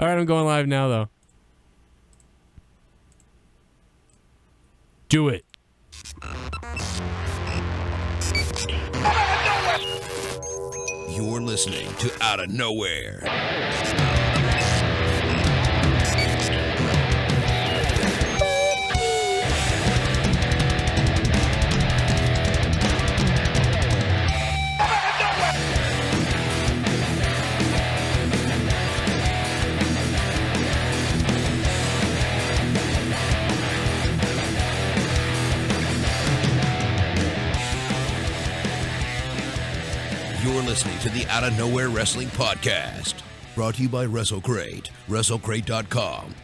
All right, I'm going live now, though. Do it. You're listening to Outta Nowhere. You're listening to the Outta Nowhere Wrestling Podcast, brought to you by WrestleCrate, WrestleCrate.com.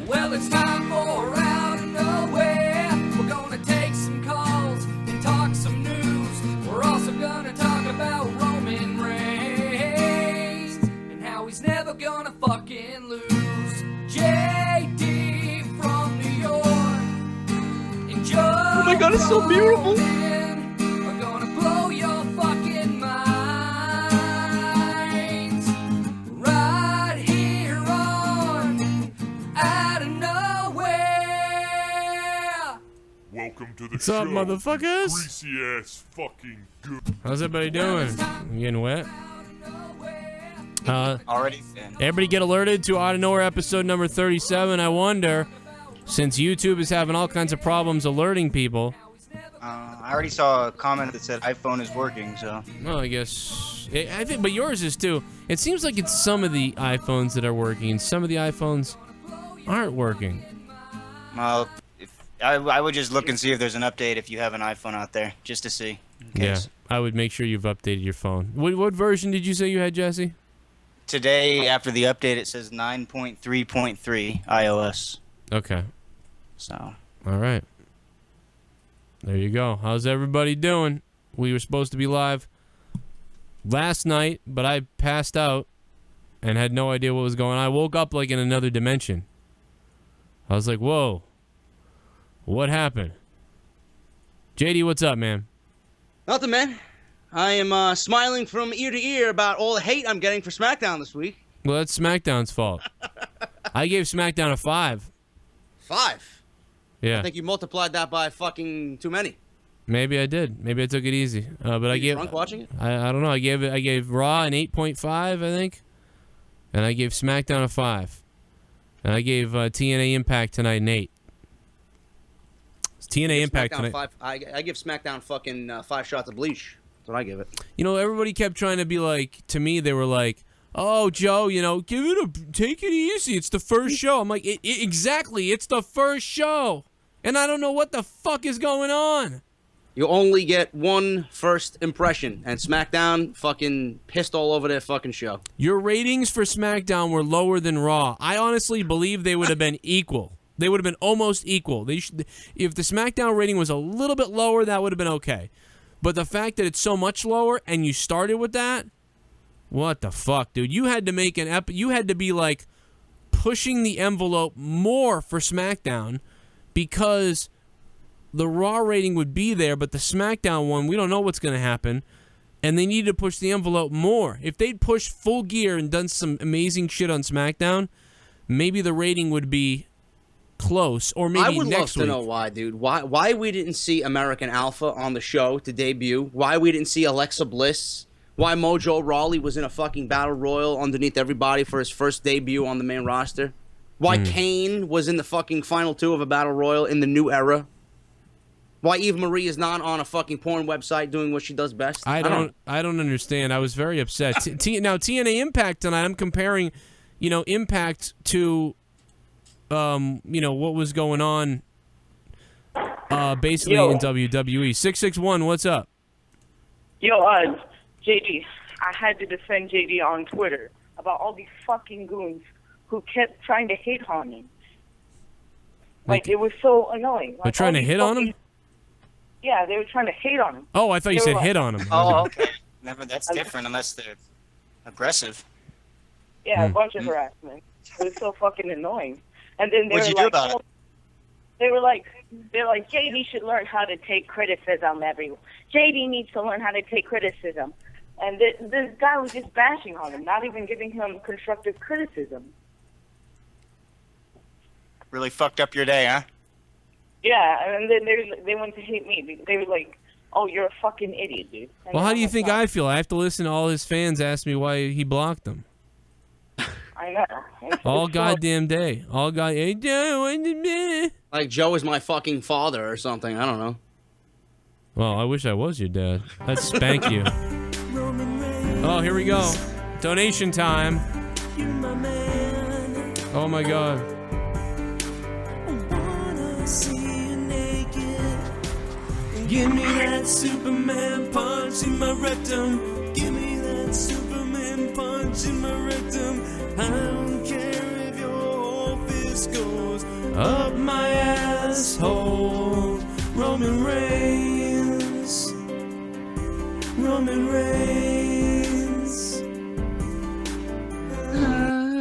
Well, it's time for Outta Nowhere. We're gonna take some calls and talk some news. We're also gonna talk about Roman Reigns and how he's never gonna fucking lose. JD from New York and Joe. Oh my God, it's so beautiful. We're gonna blow your fucking minds right here on Outta Nowhere. Welcome to the What's show. up, motherfuckers? Greasy ass fucking good. How's everybody doing? You getting wet? Already. Everybody get alerted to Outta Nowhere episode number 37. I wonder, since YouTube is having all kinds of problems alerting people. I already saw a comment that said iPhone is working, so. Well, I guess I think, but yours is too. It seems like it's some of the iPhones that are working, and some of the iPhones aren't working. Well, I would just look and see if there's an update if you have an iPhone out there, just to see. Yeah, I would make sure you've updated your phone. What version did you say you had, Jesse? Today, after the update, it says 9.3.3 iOS. Okay. So. All right. There you go. How's everybody doing? We were supposed to be live last night, but I passed out and had no idea what was going on. I woke up like in another dimension. I was like, whoa. What happened? JD, what's up, man? Nothing, man. I am smiling from ear to ear about all the hate I'm getting for SmackDown this week. Well, that's SmackDown's fault. I gave SmackDown a 5. 5? Yeah. I think you multiplied that by fucking too many. Maybe I did. Maybe I took it easy. But I gave. Drunk watching it? I don't know. I gave Raw an 8.5, I think, and I gave SmackDown a 5, and I gave TNA Impact tonight an 8. It's TNA Impact tonight. 5. I give SmackDown fucking 5 shots of bleach. That's what I give it. You know, everybody kept trying to be like, to me, they were like, "Oh, Joe, you know, take it easy. It's the first show." I'm like, exactly. It's the first show, and I don't know what the fuck is going on. You only get one first impression, and SmackDown fucking pissed all over their fucking show. Your ratings for SmackDown were lower than Raw. I honestly believe they would have been equal. They would have been almost equal. They should, if the SmackDown rating was a little bit lower, that would have been okay. But the fact that it's so much lower and you started with that, what the fuck, dude? You had to make you had to be like pushing the envelope more for SmackDown because the Raw rating would be there, but the SmackDown one, we don't know what's going to happen, and they needed to push the envelope more. If they'd pushed full gear and done some amazing shit on SmackDown, maybe the rating would be close, or maybe I would next love to week. know why, dude. Why we didn't see American Alpha on the show to debut? Why we didn't see Alexa Bliss? Why Mojo Rawley was in a fucking battle royal underneath everybody for his first debut on the main roster? Why KANE was in the fucking final 2 of a battle royal in the new era? Why Eve Marie is not on a fucking porn website doing what she does best? I don't understand. I was very upset. Now TNA Impact tonight, I'm comparing, you know, Impact to you know, what was going on basically in WWE. 661, what's up? Yo, JD, I had to defend JD on Twitter about all these fucking goons who kept trying to hit on him. Like, it was so annoying. Like, they're trying to hit on him? Yeah, they were trying to hate on him. Oh, I thought you said hit on him. Oh, okay. Never. That's different unless they're aggressive. Yeah, a bunch of harassment. It was so fucking annoying. And then What'd you do about it? They were like, JD should learn how to take criticism. JD needs to learn how to take criticism. And this guy was just bashing on him, not even giving him constructive criticism. Really fucked up your day, huh? Yeah, and then they went to hate me. They were like, "Oh, you're a fucking idiot, dude." And Well, how do you I'm think like, I feel? I have to listen to all his fans ask me why he blocked them. I know. All It's goddamn day. All god. Hey, Joe, Like Joe is my fucking father or something. I don't know. well, I wish I was your dad. I'd spank you. Oh, here we go. Donation time. Oh my god. Give me that Superman punch in my rectum. Give me that Superman punch in my rectum. I don't care if your whole fist goes up my asshole. Roman Reigns. Roman Reigns.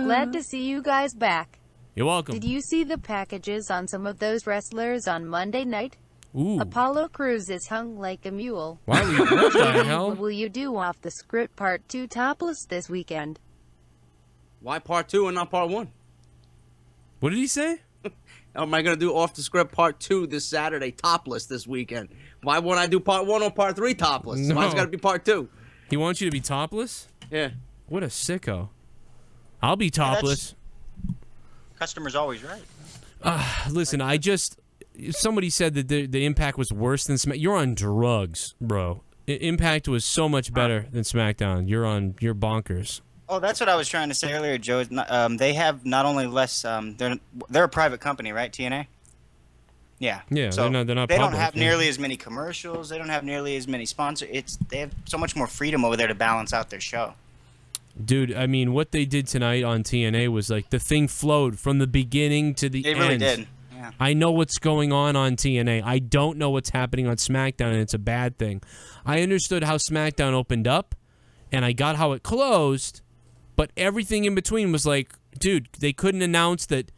Glad to see you guys back. You're welcome. Did you see the packages on some of those wrestlers on Monday night? Ooh. Apollo Crews is hung like a mule. Why are we, what the hell? What will you do off the script part 2 topless this weekend? Why part 2 and not part 1? What did he say? Am I gonna do off the script part 2 this Saturday, topless this weekend? Why won't I do part 1 or part 3 topless? No. Why's it gotta be part 2? He wants you to be topless? Yeah. What a sicko. I'll be topless. Customer's always right. Listen, somebody said that the Impact was worse than SmackDown. You're on drugs, bro. Impact was so much better than SmackDown. You're bonkers. Oh, that's what I was trying to say earlier, Joe. They have not only less. They're a private company, right? TNA. Yeah. Yeah. So they're not. They public, don't have yeah. nearly as many commercials. They don't have nearly as many sponsors. They have so much more freedom over there to balance out their show. Dude, I mean, what they did tonight on TNA was like the thing flowed from the beginning to the end. They really did. Yeah. I know what's going on TNA. I don't know what's happening on SmackDown, and it's a bad thing. I understood how SmackDown opened up, and I got how it closed, but everything in between was like, dude, they couldn't announce that,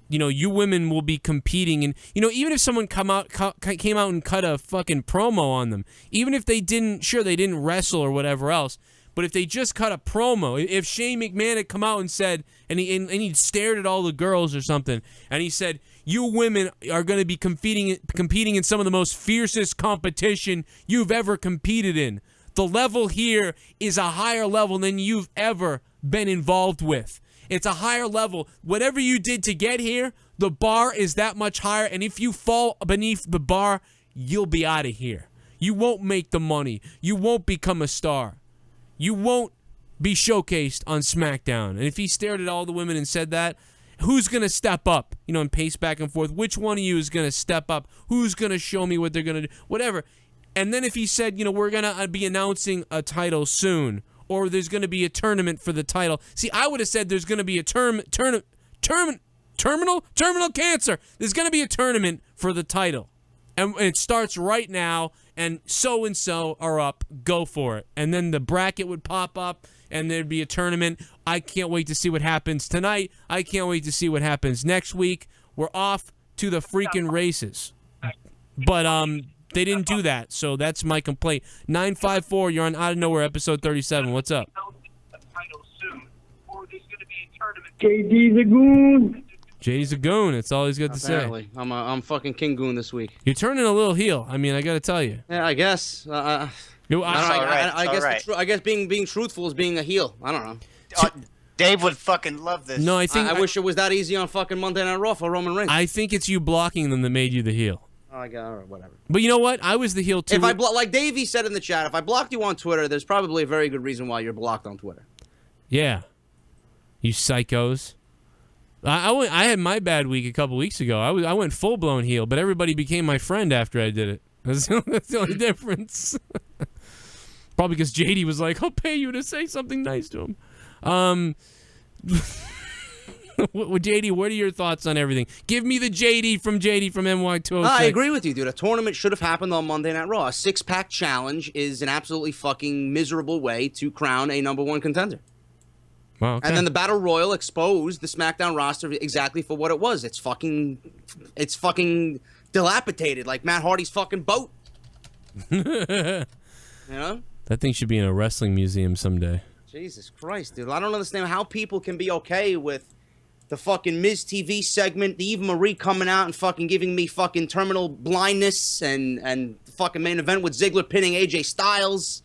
you women will be competing. And, even if someone came out and cut a fucking promo on them, even if they didn't wrestle or whatever else, but if they just cut a promo, if Shane McMahon had come out and said, and he stared at all the girls or something, and he said, you women are going to be competing in some of the most fiercest competition you've ever competed in. The level here is a higher level than you've ever been involved with. It's a higher level. Whatever you did to get here, the bar is that much higher, and if you fall beneath the bar, you'll be out of here. You won't make the money. You won't become a star. You won't be showcased on SmackDown. And if he stared at all the women and said that, who's going to step up? And pace back and forth. Which one of you is going to step up? Who's going to show me what they're going to do? Whatever. And then if he said, we're going to be announcing a title soon, or there's going to be a tournament for the title. See, I would have said there's going to be a terminal cancer. There's going to be a tournament for the title. And it starts right now, and so are up. Go for it. And then the bracket would pop up, and there'd be a tournament. I can't wait to see what happens tonight. I can't wait to see what happens next week. We're off to the freaking races. But they didn't do that, so that's my complaint. 954, you're on Out of Nowhere, episode 37. What's up? JD's a goon. JD's a goon. That's all he's got to say. Apparently. I'm fucking King Goon this week. You're turning a little heel. I mean, I got to tell you. Yeah, I guess. I guess being truthful is being a heel. I don't know. Dave would fucking love this. No, I think I wish it was that easy on fucking Monday Night Raw for Roman Reigns. I think it's you blocking them that made you the heel. Oh, I got whatever. But you know what? I was the heel too. If I like Davey said in the chat, if I blocked you on Twitter, there's probably a very good reason why you're blocked on Twitter. Yeah, you psychos. I had my bad week a couple weeks ago. I went full blown heel, but everybody became my friend after I did it. That's the only difference. Probably because JD was like, "I'll pay you to say something nice to him." JD, what are your thoughts on everything? Give me the JD from NY206. I agree with you, dude. A tournament should have happened on Monday Night Raw. A six-pack challenge is an absolutely fucking miserable way to crown a #1 contender. Well, okay. And then the Battle Royal exposed the SmackDown roster exactly for what it was. It's fucking dilapidated, like Matt Hardy's fucking boat. You know? That thing should be in a wrestling museum someday. Jesus Christ, dude. I don't understand how people can be okay with the fucking Miz TV segment, the Eve Marie coming out and fucking giving me fucking terminal blindness and the fucking main event with Ziggler pinning AJ Styles.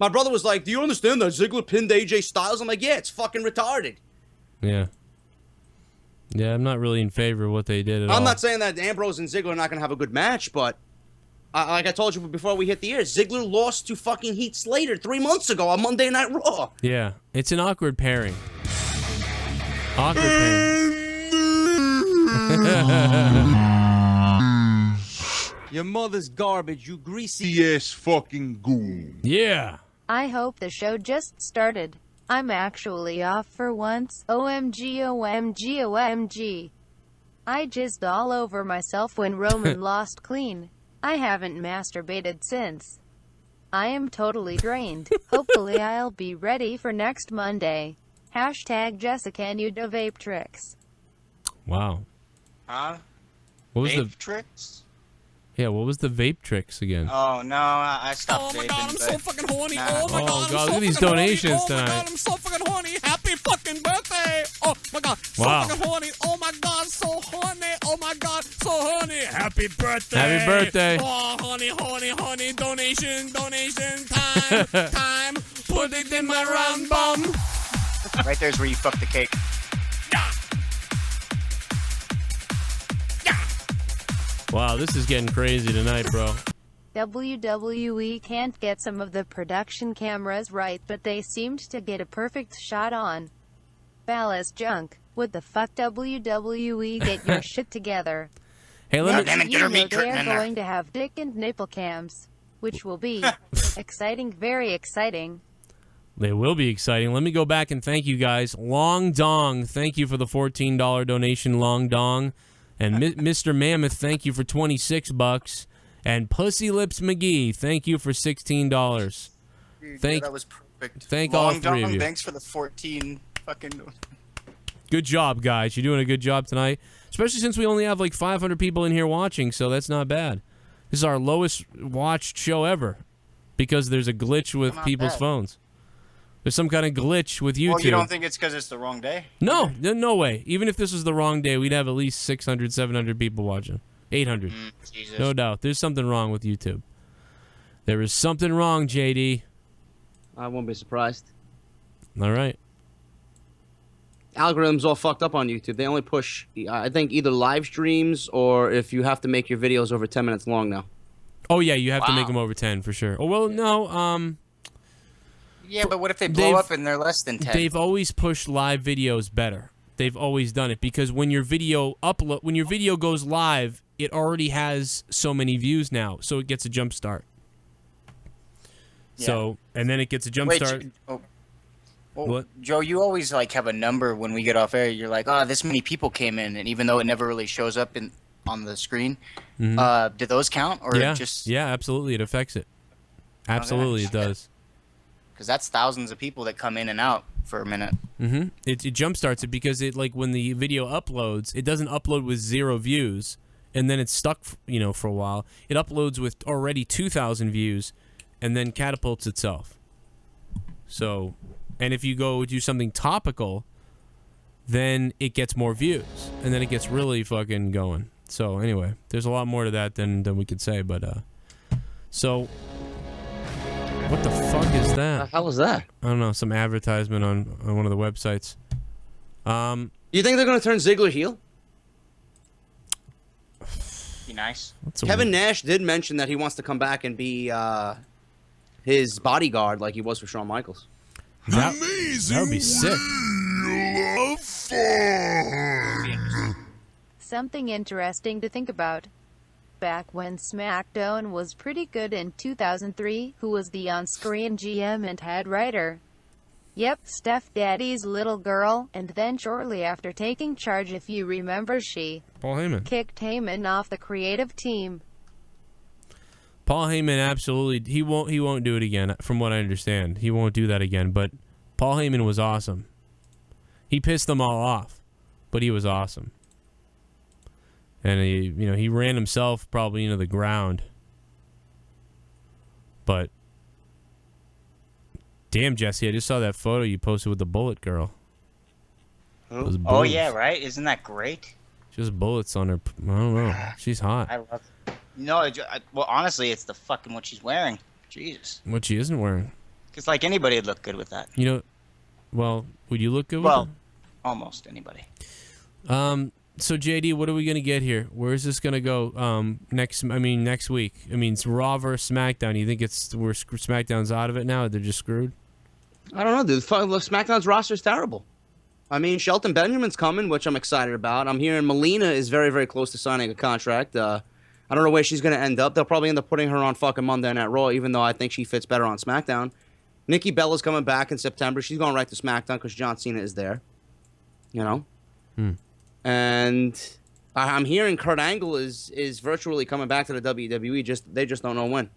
My brother was like, do you understand that Ziggler pinned AJ Styles? I'm like, yeah, it's fucking retarded. Yeah. Yeah, I'm not really in favor of what they did at all. I'm not saying that Ambrose and Ziggler are not going to have a good match, but like I told you before we hit the air, Ziggler lost to fucking Heath Slater 3 months ago on Monday Night Raw. Yeah, it's an awkward pairing. Awkward pairing. Your mother's garbage, you greasy ass fucking goon. Yeah. I hope the show just started. I'm actually off for once. OMG, OMG, OMG. I jizzed all over myself when Roman lost clean. I haven't masturbated since. I am totally drained. Hopefully I'll be ready for next Monday. Hashtag Jessica and you do vape tricks. Wow. Huh? What was Vape tricks? Yeah, what was the vape tricks again? Oh no, I stopped vaping. Oh my god, I'm so fucking horny. Nah. Oh my Oh, god, God, I'm so look at these fucking donations horny. Oh my tonight. god, I'm so fucking horny. Happy fucking birthday. Oh my god, so Wow. fucking horny. Oh my god, so horny. Oh my god, so horny. Happy birthday. Happy birthday. Oh, honey, honey, honey. Donation, donation. Time, time. Put it in my round bum. Right there's where you fuck the cake. Wow, this is getting crazy tonight, bro. WWE can't get some of the production cameras right, but they seemed to get a perfect shot on Balor's junk. What the fuck, WWE? Get your shit together. Hey, let me... You know they're going to have dick and nipple cams, which will be exciting, very exciting. They will be exciting. Let me go back and thank you guys. Long Dong, thank you for the $14 donation, Long Dong. And Mr. Mammoth, thank you for $26. And Pussy Lips McGee, thank you for $16. Dude, Thank- that was perfect. thank all Long three of Dong, you. Thanks for the 14 fucking... Good job, guys. You're doing a good job tonight. Especially since we only have like 500 people in here watching, so that's not bad. This is our lowest watched show ever. Because there's a glitch with Not people's bad. phones. There's some kind of glitch with YouTube. Well, you don't think it's because it's the wrong day? No, no way. Even if this was the wrong day, we'd have at least 600, 700 people watching. 800. Jesus. No doubt. There's something wrong with YouTube. There is something wrong, JD. I won't be surprised. All right. Algorithms all fucked up on YouTube. They only push, I think, either live streams or if you have to make your videos over 10 minutes long now. Oh, yeah, you have to make them over 10 for sure. Oh, well, no. Yeah, but what if they blow up and they're less than 10? They've always pushed live videos better. They've always done it because when your video goes live, it already has so many views now, so it gets a jump start. Yeah. So, and then it gets a jump start. Well, What? Joe, you always like have a number when we get off air. You're like, oh, this many people came in, and even though it never really shows up on the screen, do those count or Yeah, just? yeah, absolutely, it affects it. Absolutely, it does. Because that's thousands of people that come in and out for a minute. Mm-hmm. It jump starts it because it when the video uploads, it doesn't upload with 0 views, and then it's stuck, for a while. It uploads with already 2,000 views, and then catapults itself. So, and if you go do something topical, then it gets more views, and then it gets really fucking going. So anyway, there's a lot more to that than we could say, but so. What the fuck is that? What the hell is that? I don't know. Some advertisement on one of the websites. You think they're going to turn Ziggler heel? Be nice. Kevin Nash did mention that he wants to come back and be his bodyguard like he was for Shawn Michaels. That would be sick. Something interesting to think about. Back when SmackDown was pretty good in 2003, who was the on-screen GM and head writer? Yep, Steph Daddy's little girl, and then shortly after taking charge, if you remember, she Paul Heyman. kicked Heyman off the creative team. Paul Heyman absolutely he won't do it again from what I understand. He won't do that again, but Paul Heyman was awesome. He pissed them all off, but he was awesome. And he ran himself probably into the ground. But Damn, Jesse, I just saw that photo you posted with the bullet girl. Those Oh bullets. yeah, right? Isn't that great? Just bullets on her. I don't know. She's hot. I love it. No, well, honestly, it's the fucking what she's wearing. Jesus. What she isn't wearing. Because like anybody would look good with that. You know, well, would you look good with Well, almost anybody. it? So JD, what are we gonna get here? Where is this gonna go? Next week. I mean, it's Raw versus SmackDown. You think SmackDown's out of it now? They're just screwed. I don't know, dude. SmackDown's roster is terrible. I mean, Shelton Benjamin's coming, which I'm excited about. I'm hearing Melina is very, very close to signing a contract. I don't know where she's going to end up. They'll probably end up putting her on fucking Monday Night Raw, even though I think she fits better on SmackDown. Nikki Bella's coming back in September. She's going right to SmackDown because John Cena is there. You know? And I'm hearing Kurt Angle is virtually coming back to the WWE. They just don't know when.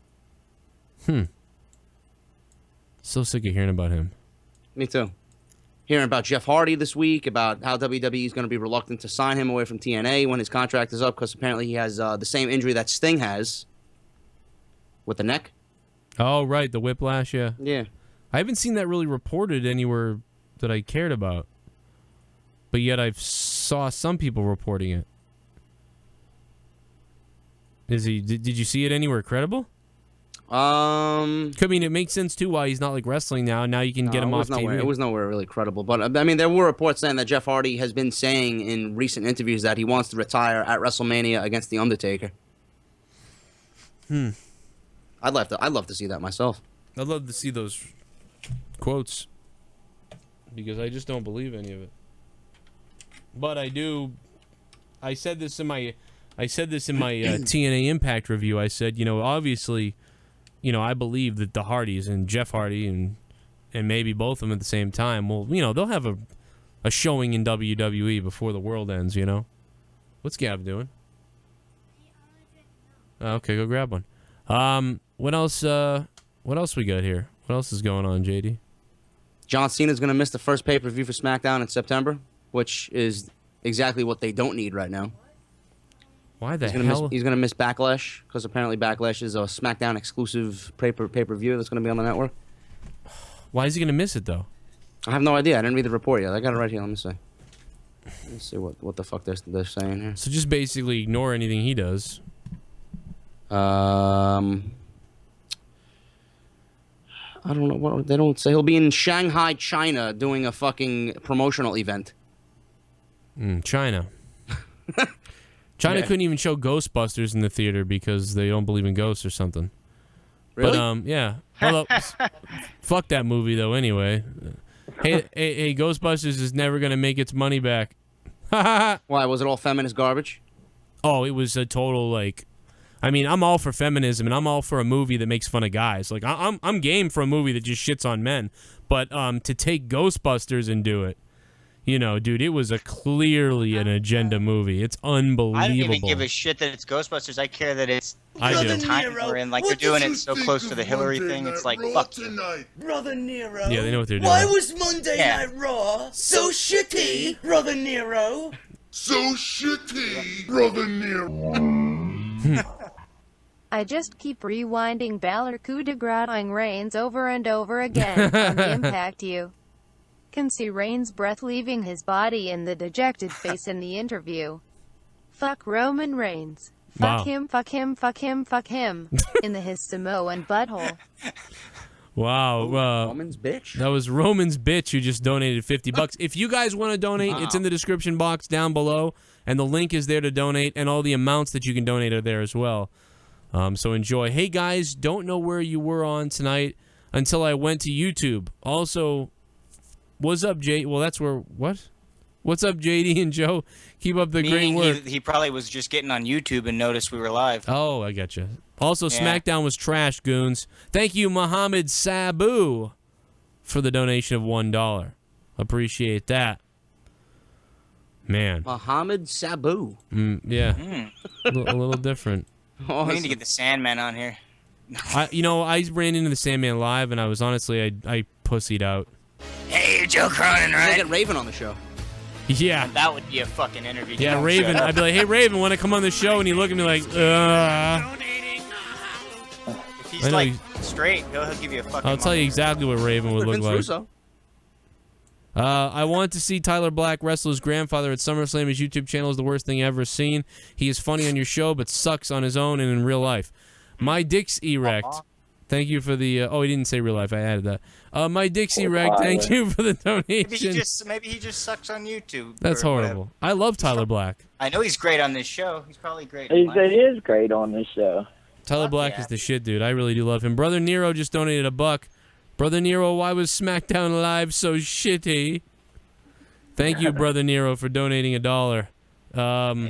So sick of hearing about him. Me too. Hearing about Jeff Hardy this week, about how WWE is going to be reluctant to sign him away from TNA when his contract is up because apparently he has the same injury that Sting has with the neck. Oh, right, the whiplash, yeah. Yeah. I haven't seen that really reported anywhere that I cared about. But yet I saw some people reporting it. Did you see it anywhere credible? I mean, it makes sense too why he's not like wrestling now. Now you can get him off TV. It was nowhere really credible. But I mean, there were reports saying that Jeff Hardy has been saying in recent interviews that he wants to retire at WrestleMania against The Undertaker. I'd love to see that myself. I'd love to see those quotes because I just don't believe any of it. But I do. I said this in my TNA Impact review. I said, you know, obviously, you know, I believe that the Hardys and Jeff Hardy and maybe both of them at the same time will, you know, they'll have a showing in WWE before the world ends, you know. What's Gav doing? Okay, go grab one. What else we got here? What else is going on, JD? John Cena's going to miss the first pay-per-view for SmackDown in September, which is exactly what they don't need right now. Why the hell? He's going to miss Backlash because apparently Backlash is a SmackDown exclusive pay-per-view that's going to be on the network. Why is he going to miss it, though? I have no idea. I didn't read the report yet. I got it right here. Let me see. Let's see what the fuck they're saying here. So just basically ignore anything he does. I don't know what they don't say. He'll be in Shanghai, China, doing a fucking promotional event. China. China couldn't even show Ghostbusters in the theater because they don't believe in ghosts or something. Really? But yeah. Although, fuck that movie though. Anyway, hey, Ghostbusters is never gonna make its money back. Why was it all feminist garbage? Oh, it was a total like. I mean, I'm all for feminism and I'm all for a movie that makes fun of guys. Like I'm game for a movie that just shits on men. But to take Ghostbusters and do it. You know, dude, it was clearly an agenda movie. It's unbelievable. I don't even give a shit that it's Ghostbusters. I care that it's the time we're in. Like, they're doing it so close to the Hillary thing. It's like, fuck you. Brother Nero. Yeah, they know what they're doing. Why was Monday Night Raw so shitty, Brother Nero? So shitty, Brother Nero. I just keep rewinding Balor coup de grace Reigns over and over again on the Impact U. Can see Reigns' breath leaving his body in the dejected face in the interview. Fuck Roman Reigns. Fuck him, fuck him, fuck him, fuck him. In his Samoan butthole. Wow. Roman's bitch? That was Roman's bitch who just donated $50. If you guys want to donate, it's in the description box down below. And the link is there to donate. And all the amounts that you can donate are there as well. So enjoy. Hey guys, don't know where you were on tonight until I went to YouTube. Also... What's up, J? Well, that's where... What? What's up, JD and Joe? Keep up the great work. He probably was just getting on YouTube and noticed we were live. Oh, I gotcha. Also, SmackDown was trash, goons. Thank you, Mohammed Sabu, for the donation of $1. Appreciate that. Man. Mohammed Sabu. Yeah. A little different. Awesome. We need to get the Sandman on here. I ran into the Sandman live, and I was honestly, I pussied out. Hey, Joe Cronin, right? Get Raven on the show. Yeah. And that would be a fucking interview. Yeah, Raven. I'd be like, hey, Raven, want to come on the show? And he'd look at me like, If If he's I know like he's- straight, he'll give you a fucking. I'll tell you exactly what Raven would look Vince like. Russo. I want to see Tyler Black wrestle his grandfather at SummerSlam. His YouTube channel is the worst thing I've ever seen. He is funny on your show, but sucks on his own and in real life. My dick's erect. Thank you for the. Oh, he didn't say real life. I added that. My dick's erect. Thank you for the donation. Maybe he just sucks on YouTube. That's or horrible. whatever. I love Tyler Black. I know he's great on this show. He's probably great. He is great on this show. Tyler Black is the shit, dude. I really do love him. Brother Nero just donated $1. Brother Nero, why was SmackDown Live so shitty? Thank you, Brother Nero, for donating $1.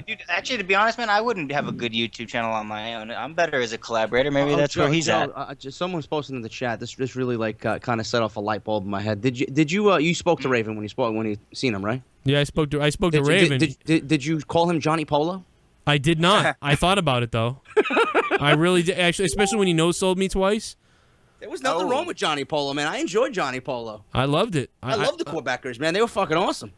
Dude, actually, to be honest, man, I wouldn't have a good YouTube channel on my own. I'm better as a collaborator. Maybe that's where he's at. Just someone's posting in the chat. This really like kind of set off a light bulb in my head. Did you spoke to Raven when you seen him, right? Yeah, I spoke to Raven. Did you call him Johnny Polo? I did not. I thought about it though. I really did. Actually, especially when he no-sold me twice. There was nothing wrong with Johnny Polo, man. I enjoyed Johnny Polo. I loved it. I love the Quebecers, man. They were fucking awesome.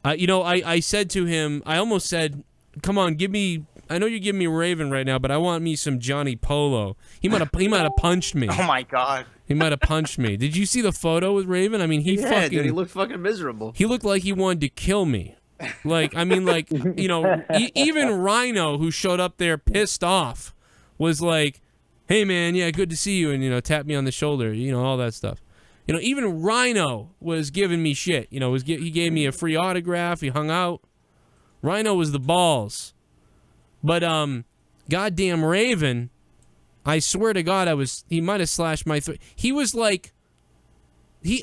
I said to him, I almost said, "Come on, give me. I know you're giving me Raven right now, but I want me some Johnny Polo." He might have punched me. Oh my god. He might have punched me. Did you see the photo with Raven? I mean, he he looked fucking miserable. He looked like he wanted to kill me. Like, I mean, like, you know, even Rhino, who showed up there pissed off, was like, "Hey man, yeah, good to see you," and, you know, tap me on the shoulder, you know, all that stuff. You know, even Rhino was giving me shit. You know, he gave me a free autograph. He hung out. Rhino was the balls. But goddamn Raven, I swear to God, he might have slashed my throat. He was like,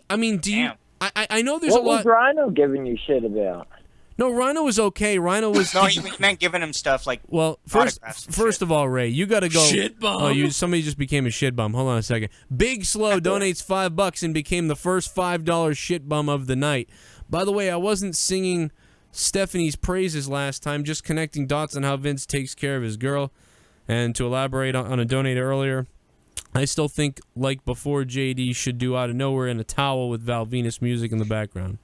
I mean, I know there's a lot. What was Rhino giving you shit about? No, Rhino was okay. Rhino was. No, he meant giving him stuff like. Well, first of all, Ray, you got to go. Shit bum. Oh, somebody just became a shit bum. Hold on a second. Big Slow donates $5 and became the first $5 shit bum of the night. By the way, I wasn't singing Stephanie's praises last time, just connecting dots on how Vince takes care of his girl. And to elaborate on a donate earlier, I still think, like before, JD should do Out of Nowhere in a towel with Val Venus music in the background.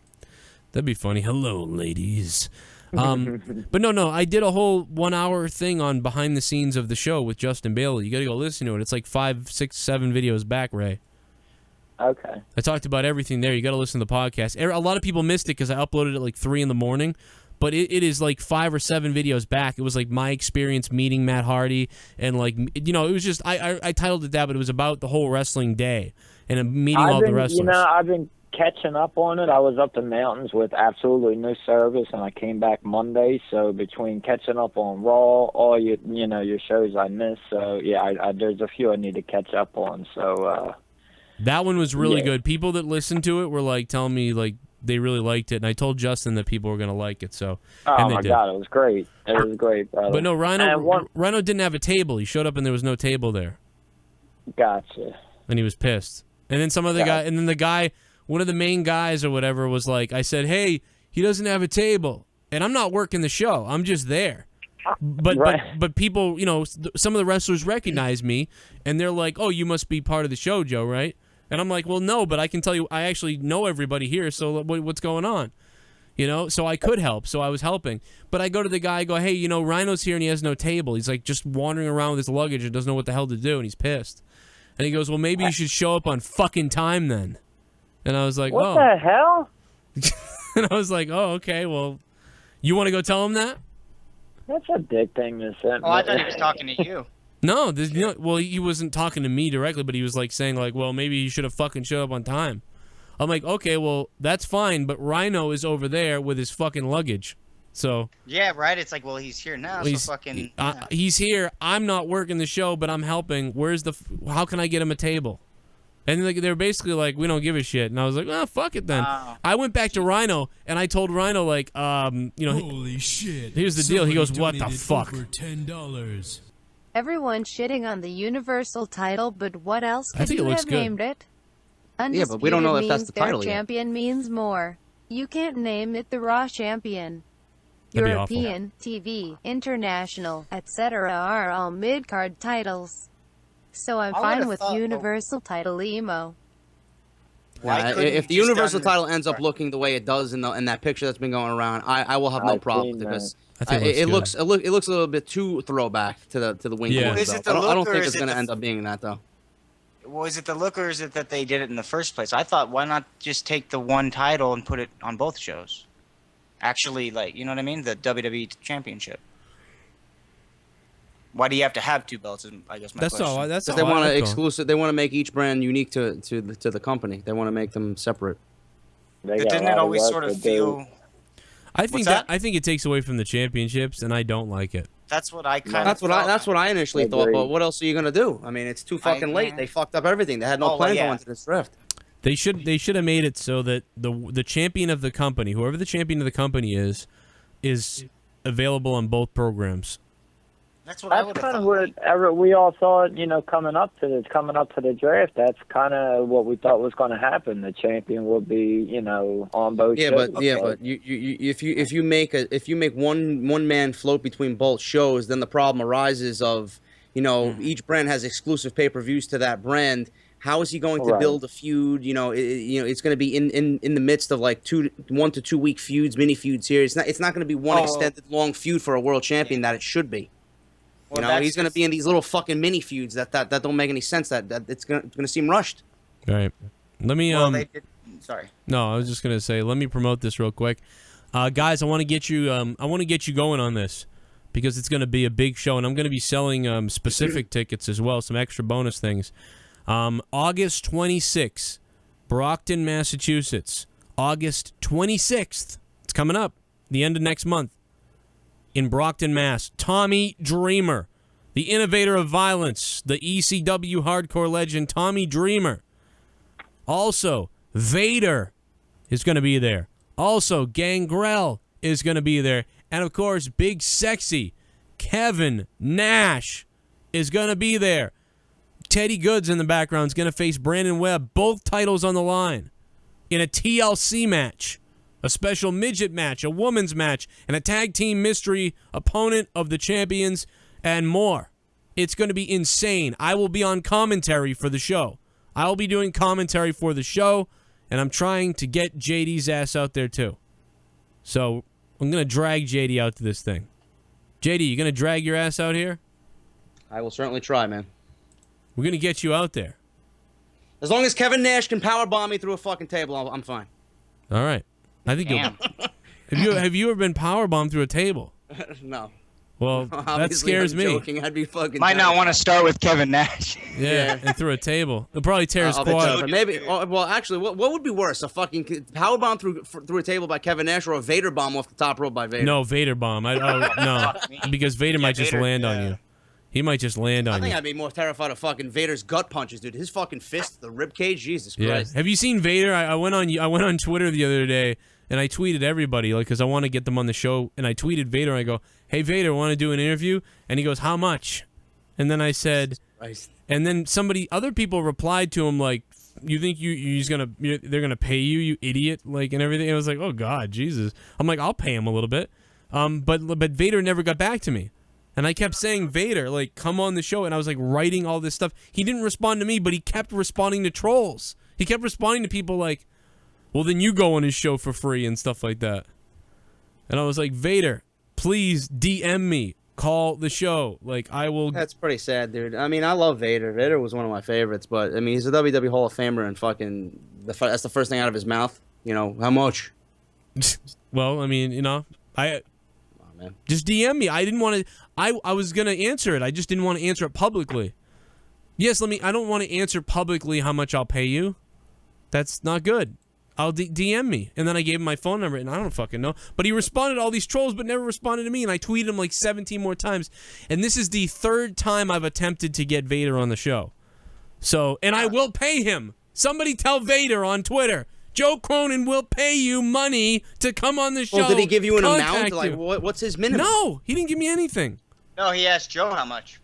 That'd be funny. Hello, ladies. But no, I did a whole 1 hour thing on behind the scenes of the show with Justin Bailey. You got to go listen to it. It's like 5, 6, 7 videos back, Ray. Okay. I talked about everything there. You got to listen to the podcast. A lot of people missed it because I uploaded it like 3 in the morning. But it is like 5 or 7 videos back. It was like my experience meeting Matt Hardy. And like, you know, it was just, I titled it that, but it was about the whole wrestling day and meeting all the wrestlers. You know, I've been catching up on it. I was up the mountains with absolutely no service, and I came back Monday. So between catching up on Raw, all your shows I missed. So yeah, there's a few I need to catch up on. So that one was really good. People that listened to it were like telling me like they really liked it, and I told Justin that people were gonna like it. So oh my god, it was great. It was great, brother. But no, Rhino didn't have a table. He showed up and there was no table there. Gotcha. And he was pissed. And then some other guy, and then the guy. One of the main guys or whatever was like, I said, hey, he doesn't have a table. And I'm not working the show. I'm just there. But people, you know, some of the wrestlers recognize me, and they're like, oh, you must be part of the show, Joe, right? And I'm like, well, no, but I can tell you, I actually know everybody here, so what's going on? You know, so I could help, so I was helping. But I go to the guy, I go, hey, you know, Rhino's here and he has no table. He's like just wandering around with his luggage and doesn't know what the hell to do, and he's pissed. And he goes, well, maybe you should show up on fucking time then. And I was like, what the hell? And I was like, oh, okay, well, you want to go tell him that? That's a dick thing to say. Oh, I thought he was talking to you. No, well, he wasn't talking to me directly, but he was like saying like, well, maybe you should have fucking showed up on time. I'm like, okay, well, that's fine, but Rhino is over there with his fucking luggage. So yeah, right. It's like, well, he's here now, so fucking. He's here. I'm not working the show, but I'm helping. How can I get him a table? And they're basically like, we don't give a shit. And I was like, oh, fuck it then. I went back to Rhino, and I told Rhino, like, you know, holy shit. Here's the deal. He goes, what the fuck? Over $10. Everyone shitting on the Universal title, but what else could you have named it? Yeah, but we don't know if that's the title yet. Champion means more. You can't name it the Raw Champion. That'd be European, TV, International, etc. are all mid-card titles. So I'm fine with Universal title emo. If the Universal title ends up looking the way it does in that picture that's been going around, I will have no problem because it looks a little bit too throwback to the wing. Yeah. Is it the I look, don't or think is it's it going to the- end up being that though. Well, is it the look, or is it that they did it in the first place? I thought, why not just take the one title and put it on both shows? Actually, like, you know what I mean? The WWE Championship. Why do you have to have two belts? Is, I guess my question. That's all. They want to exclusive. They want to make each brand unique to the company. They want to make them separate. But didn't it always sort of feel? I think I think it takes away from the championships, and I don't like it. That's what I kind of. That's what I initially thought. But what else are you gonna do? I mean, it's too fucking late. They fucked up everything. They had no plan going to this draft. They should have made it so that the champion of the company, whoever the champion of the company is available on both programs. That's what I would kind of what we all thought, coming up to the draft. That's kind of what we thought was going to happen. The champion would be, on both. Shows. But if you make one man float between both shows, then the problem arises of, each brand has exclusive pay-per-views to that brand. How is he going to build a feud? It's going to be in the midst of like 1 to 2 week feuds, mini feuds here. It's not going to be one extended long feud for a world champion that it should be. He's going to be in these little fucking mini feuds that don't make any sense. That it's going to seem rushed. All right. Let me Sorry. No, I was just going to say, let me promote this real quick. Guys, I want to get you going on this because it's going to be a big show, and I'm going to be selling specific tickets as well, some extra bonus things. August 26th, Brockton, Massachusetts. August 26th. It's coming up. The end of next month. In Brockton, Mass. Tommy Dreamer, the innovator of violence, the ECW hardcore legend, Tommy Dreamer. Also, Vader is going to be there. Also, Gangrel is going to be there. And, of course, Big Sexy Kevin Nash is going to be there. Teddy Goods in the background is going to face Brandon Webb. Both titles on the line in a TLC match. A special midget match, a woman's match, and a tag team mystery opponent of the champions, and more. It's going to be insane. I will be on commentary for the show. I will be doing commentary for the show, and I'm trying to get JD's ass out there too. So I'm going to drag JD out to this thing. JD, you going to drag your ass out here? I will certainly try, man. We're going to get you out there. As long as Kevin Nash can powerbomb me through a fucking table, I'm fine. All right. I think have you ever been powerbombed through a table? No. Well, that scares me. Joking. I'd be fucking. Might not want to start with Kevin Nash. Yeah, and through a table. It'll probably tear his quad. Maybe. Well, actually, what would be worse? A fucking powerbomb through a table by Kevin Nash, or a Vader bomb off the top rope by Vader? No, Vader bomb. No, because Vader might just land on you. He might just land on you. I think I'd be more terrified of fucking Vader's gut punches, dude. His fucking fist, the rib cage, Jesus Christ. Have you seen Vader? I went on Twitter the other day. And I tweeted everybody, because I want to get them on the show. And I tweeted Vader, and I go, "Hey, Vader, want to do an interview?" And he goes, "How much?" And then I said, and then other people replied to him like, "You think they're gonna pay you, you idiot?" Like, and everything. And I was like, "Oh God, Jesus!" I'm like, "I'll pay him a little bit." But Vader never got back to me, and I kept saying, "Vader, like, come on the show." And I was like writing all this stuff. He didn't respond to me, but he kept responding to trolls. He kept responding to people like, "Well, then you go on his show for free," and stuff like that. And I was like, "Vader, please DM me. Call the show. Like, I will." That's pretty sad, dude. I mean, I love Vader. Vader was one of my favorites, but I mean, he's a WWE Hall of Famer, and fucking that's the first thing out of his mouth. How much? Well, I mean, just DM me. I didn't want to. I was gonna answer it. I just didn't want to answer it publicly. Yes, I don't want to answer publicly how much I'll pay you. That's not good. I'll DM me. And then I gave him my phone number, and I don't fucking know. But he responded to all these trolls, but never responded to me, and I tweeted him like 17 more times. And this is the third time I've attempted to get Vader on the show. So, and I will pay him. Somebody tell Vader on Twitter, Joe Cronin will pay you money to come on the show. Well, did he give you an amount? You. Like, what's his minimum? No, he didn't give me anything. No, he asked Joe how much.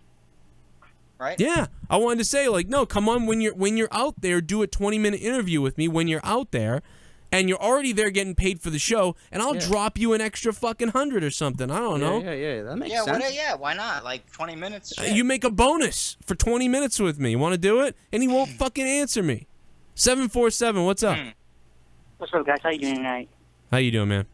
Right? Yeah, I wanted to say, like, no, come on, when you're out there, do a 20-minute interview with me when you're out there, and you're already there getting paid for the show, and I'll drop you an extra fucking 100 or something. I don't know. Yeah, that makes sense. Why not? Like 20 minutes. You make a bonus for 20 minutes with me. You want to do it? And he won't fucking answer me. 747, what's up? What's up, guys? How you doing tonight? How you doing, man?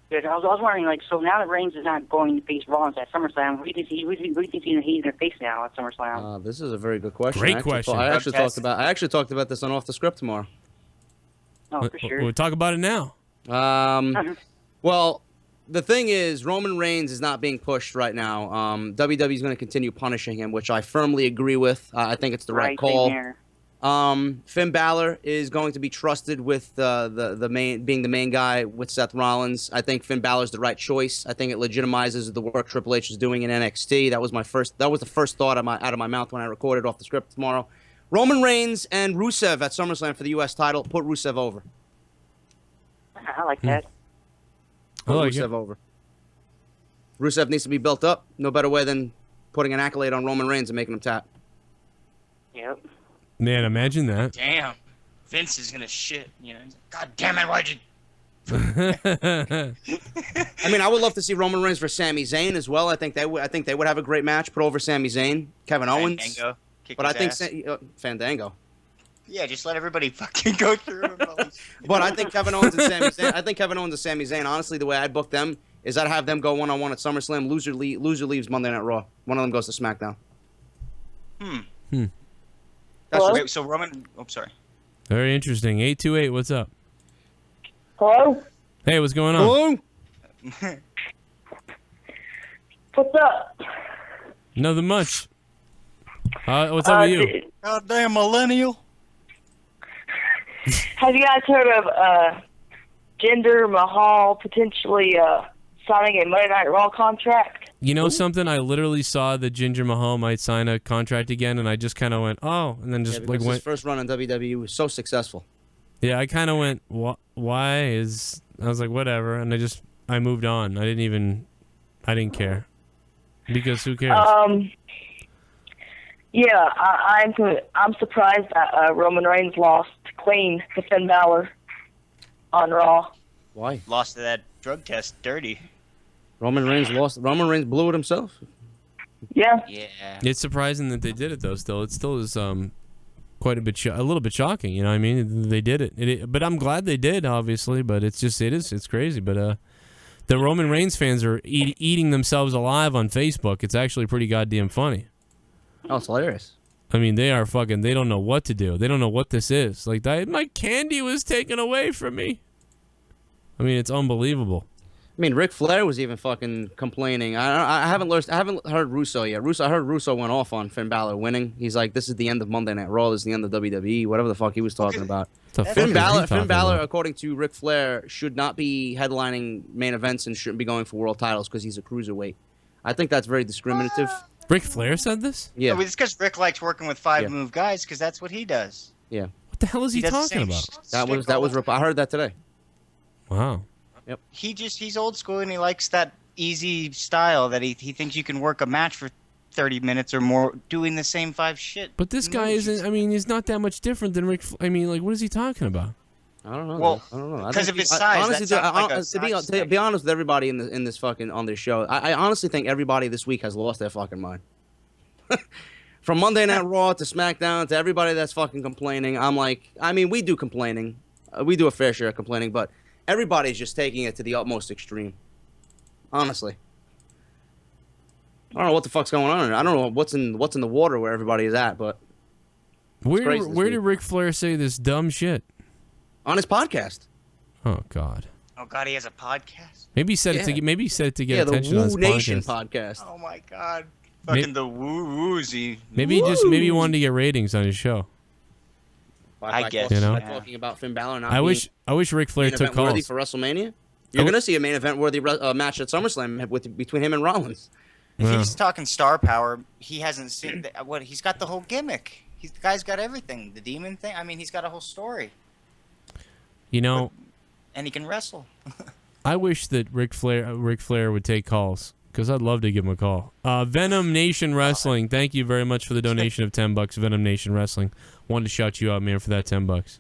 Good. I was wondering, like, so now that Reigns is not going to face Rollins at SummerSlam, who do you think he's going to face now at SummerSlam? This is a very good question. Great question. I actually talked about this on Off the Script tomorrow. Oh, for sure. We'll talk about it now. Well, the thing is, Roman Reigns is not being pushed right now. WWE is going to continue punishing him, which I firmly agree with. I think it's the right call. Finn Balor is going to be trusted with being the main guy with Seth Rollins. I think Finn Balor's the right choice. I think it legitimizes the work Triple H is doing in NXT. That was the first thought out of my mouth when I recorded Off the Script tomorrow. Roman Reigns and Rusev at SummerSlam for the U.S. title. Put Rusev over. I like that. Put Rusev over. Rusev needs to be built up. No better way than putting an accolade on Roman Reigns and making him tap. Yep. Man, imagine that. Damn. Vince is gonna shit. You know. God damn it! Why'd you? I mean, I would love to see Roman Reigns versus Sami Zayn as well. I think they would have a great match. Put over Sami Zayn, Kevin Owens. Fandango. Kick But I his think ass. Fandango. Yeah, just let everybody fucking go through him. But I think Kevin Owens and Sami Zayn. I think Kevin Owens and Sami Zayn. Honestly, the way I book them is I'd have them go 1-on-1 at SummerSlam. Loser leaves Monday Night Raw. One of them goes to SmackDown. Wait, so Roman. Oh, sorry. Very interesting. 828, what's up? Hello? Hey, what's going on? Hello? What's up? Nothing much. What's up with you? Goddamn millennial. Have you guys heard of Jinder Mahal potentially signing a Monday Night Raw contract? You know something? I literally saw that Jinder Mahal might sign a contract again, and I just kind of went, oh, and then just His first run on WWE was so successful. Yeah, I kind of went, why is... I was like, whatever, and I moved on. I didn't care. Because who cares? Yeah, I'm surprised that Roman Reigns lost clean to Finn Balor on Raw. Why? Lost to that drug test dirty. Roman Reigns lost. Roman Reigns blew it himself. Yeah. Yeah. It's surprising that they did it, though, still. It still is quite a little bit shocking, you know what I mean? They did it. But I'm glad they did, obviously, but it's crazy. But the Roman Reigns fans are eating themselves alive on Facebook. It's actually pretty goddamn funny. Oh, it's hilarious. I mean, they are fucking, they don't know what to do. They don't know what this is. Like, my candy was taken away from me. I mean, it's unbelievable. I mean, Ric Flair was even fucking complaining. I haven't heard Russo yet. I heard Russo went off on Finn Balor winning. He's like, this is the end of Monday Night Raw. This is the end of WWE. Whatever the fuck he was talking about. Finn Balor, according to Ric Flair, should not be headlining main events and shouldn't be going for world titles because he's a cruiserweight. I think that's very discriminative. Ric Flair said this? Yeah. No, it's because Rick likes working with five-move guys because that's what he does. Yeah. What the hell is he does the talking same about? That was I heard that today. Wow. Yep. He's old school and he likes that easy style that he thinks you can work a match for 30 minutes or more doing the same five shit. But this guy isn't, I mean, he's not that much different than Ric Flair. I mean, like, what is he talking about? I don't know. Well, I don't know. because of his size. Honestly, to be honest with everybody in this fucking on this show, I honestly think everybody this week has lost their fucking mind. From Monday Night Raw to SmackDown to everybody that's fucking complaining, I'm like, I mean, we do complaining, we do a fair share of complaining, but everybody's just taking it to the utmost extreme. Honestly, I don't know what the fuck's going on. I don't know what's in the water where everybody is at, but where did Ric Flair say this dumb shit? On his podcast. Oh God. Oh God, he has a podcast. Maybe he said it to get attention the on his Woo Nation podcast. Oh my God. Fucking the woo-woozy. Maybe he wanted to get ratings on his show. I guess. You know? Talking about Finn Balor. I wish Ric Flair took calls. Worthy for WrestleMania. You're gonna see a main event worthy match at SummerSlam between him and Rollins. If he's talking star power, he hasn't seen what he's got the whole gimmick. The guy's got everything. The demon thing. I mean, he's got a whole story. You know, and he can wrestle. I wish that Ric Flair would take calls because I'd love to give him a call. Venom Nation Wrestling, thank you very much for the donation of $10. Venom Nation Wrestling, wanted to shout you out, man, for that $10.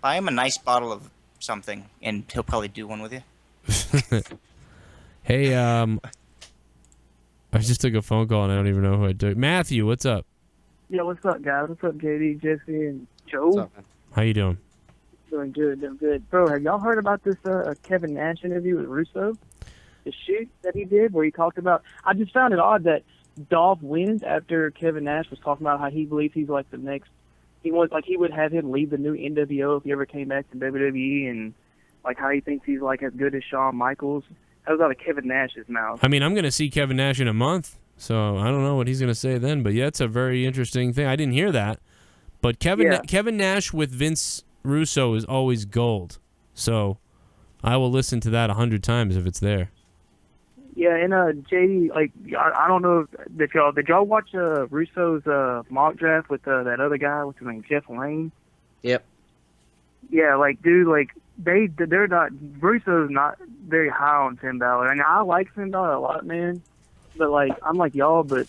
Buy him a nice bottle of something, and he'll probably do one with you. Hey, I just took a phone call and I don't even know who I took. Matthew, what's up? Yeah, what's up, guys? What's up, JD, Jesse, and Joe. How you doing? Doing good. Bro, have y'all heard about this Kevin Nash interview with Russo? The shoot that he did where he talked about... I just found it odd that Dolph wins after Kevin Nash was talking about how he believes he's like the next... He would have him lead the new NWO if he ever came back to WWE, and like how he thinks he's like as good as Shawn Michaels. That was out of Kevin Nash's mouth. I mean, I'm going to see Kevin Nash in a month, so I don't know what he's going to say then. But yeah, it's a very interesting thing. I didn't hear that. But Kevin Nash with Vince Russo is always gold. So I will listen to that 100 times if it's there. Yeah, and JD, like I don't know if y'all did y'all watch Russo's mock draft with that other guy, what's his name, Jeff Lane? Yep. Yeah, like dude, like they're not Russo's not very high on Finn Balor. And I like Finn Balor a lot, man. But like I'm like y'all, but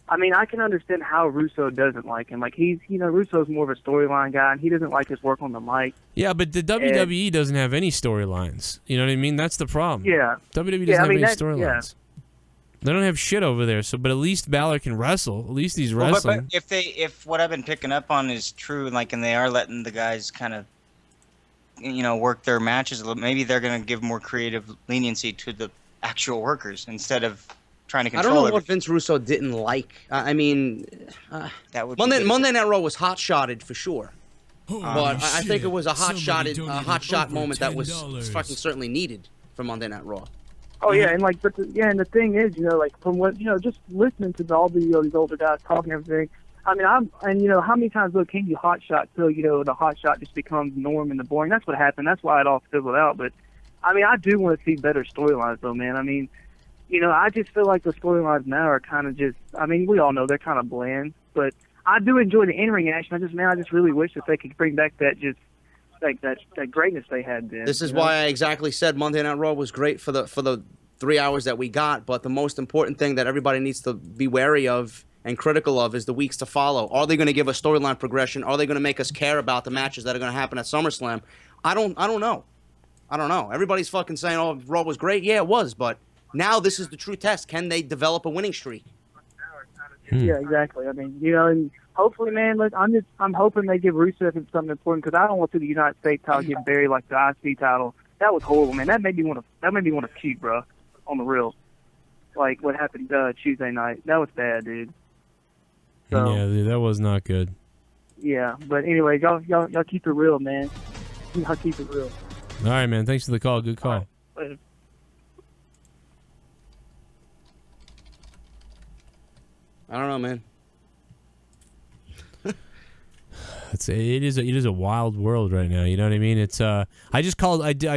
I mean, I can understand how Russo doesn't like him. Like, Russo's more of a storyline guy, and he doesn't like his work on the mic. Yeah, but the WWE doesn't have any storylines. You know what I mean? That's the problem. Yeah. WWE doesn't have any storylines. They don't have shit over there, but at least Balor can wrestle. At least he's wrestling. But if what I've been picking up on is true, like, and they are letting the guys kind of, work their matches a little, maybe they're going to give more creative leniency to the actual workers instead of trying to control I don't know what Vince Russo didn't like. I mean, that would Monday Night Raw was hot-shotted for sure. But I think it was a hot-shot moment that was fucking certainly needed for Monday Night Raw. Oh yeah, and like, and the thing is, like from what just listening to all these older guys talking and everything. I mean, how many times can you hot shot till the hot shot just becomes norm and the boring? That's what happened. That's why it all fizzled out. But I mean, I do want to see better storylines though, man. I mean. I just feel like the storylines now are kind of just, I mean, we all know they're kind of bland, but I do enjoy the in-ring action. I just really wish that they could bring back that that greatness they had then. This is why I exactly said Monday Night Raw was great for the 3 hours that we got, but the most important thing that everybody needs to be wary of and critical of is the weeks to follow. Are they going to give us storyline progression? Are they going to make us care about the matches that are going to happen at SummerSlam? I don't know. Everybody's fucking saying, oh, Raw was great. Yeah, it was, but now this is the true test. Can they develop a winning streak? Yeah, exactly. I mean, and hopefully, man, I'm hoping they give Rusev something important because I don't want the United States title get buried like the IC title. That was horrible, man. That made me want to puke, bro. On the real, like what happened Tuesday night. That was bad, dude. So, yeah, dude, that was not good. Yeah, but anyway, y'all keep it real, man. Y'all keep it real. All right, man. Thanks for the call. Good call. Later. I don't know, man. It is a wild world right now. You know what I mean? It's I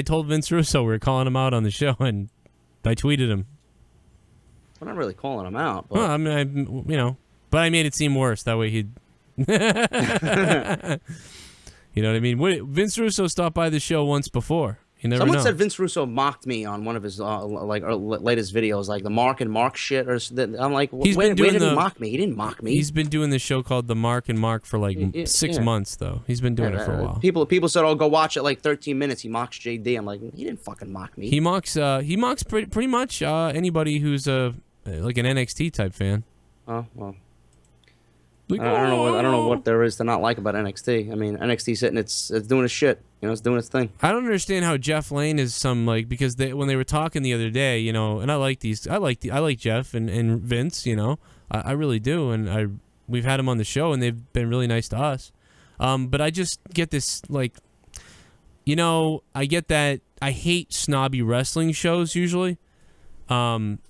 told Vince Russo we were calling him out on the show, and I tweeted him. I'm not really calling him out. But... Well, I mean, but I made it seem worse. That way he'd. You know what I mean? Vince Russo stopped by the show once before. You never Someone know. said Vince Russo mocked me on one of his latest videos, like the Mark and Mark shit. I'm like, where did he mock me? He didn't mock me. He's been doing this show called The Mark and Mark for like 6 months, though. He's been doing it for a while. People said, "Oh, go watch it." Like 13 minutes. He mocks JD. I'm like, he didn't fucking mock me. He mocks pretty much anybody who's like an NXT type fan. Oh well. Like, I don't know what there is to not like about NXT. I mean, NXT sitting, it's doing its shit. It's doing its thing. I don't understand how Jeff Lane is because when they were talking the other day, and I like Jeff and Vince, I really do, and we've had them on the show and they've been really nice to us. But I just get this I get that I hate snobby wrestling shows usually.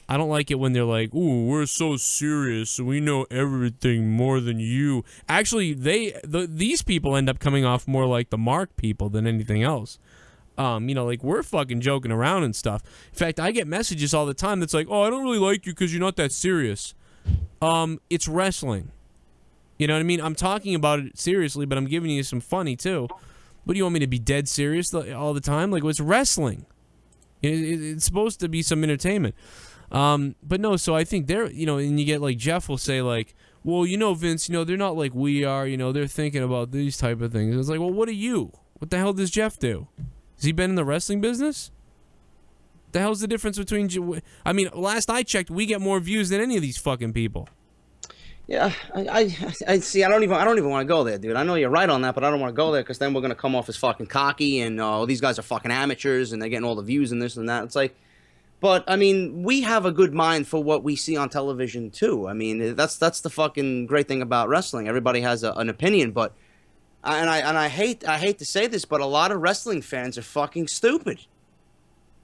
I don't like it when they're like, "Ooh, we're so serious, we know everything more than you." Actually, these people end up coming off more like the Mark people than anything else. Like we're fucking joking around and stuff. In fact, I get messages all the time that's like, "Oh, I don't really like you because you're not that serious." It's wrestling. You know what I mean? I'm talking about it seriously, but I'm giving you some funny too. What do you want me to be dead serious all the time? Like, it's wrestling. It's supposed to be some entertainment. But no, so I think they're, and you get like Jeff will say like, well, Vince, they're not like we are, they're thinking about these type of things. It's like, well, what are you? What the hell does Jeff do? Has he been in the wrestling business? The hell's the difference between, last I checked, we get more views than any of these fucking people. Yeah, I see. I don't even want to go there, dude. I know you're right on that, but I don't want to go there because then we're gonna come off as fucking cocky and these guys are fucking amateurs and they're getting all the views and this and that. It's like, but I mean, we have a good mind for what we see on television too. I mean, that's the fucking great thing about wrestling. Everybody has an opinion, but I hate to say this, but a lot of wrestling fans are fucking stupid.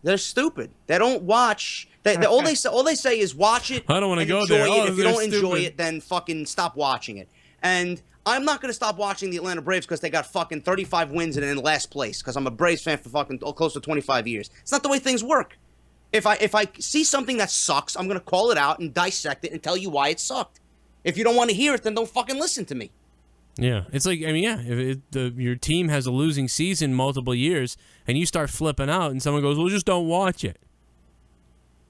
They're stupid. They don't watch. All they say is watch it. I don't want to go enjoy there. It. If you don't enjoy stupid. it, then fucking stop watching it. And I'm not gonna stop watching the Atlanta Braves because they got fucking 35 wins and in last place. Because I'm a Braves fan for fucking close to 25 years. It's not the way things work. If I see something that sucks, I'm gonna call it out and dissect it and tell you why it sucked. If you don't want to hear it, then don't fucking listen to me. Yeah, it's like, I mean, yeah, if your team has a losing season multiple years and you start flipping out and someone goes, well, just don't watch it.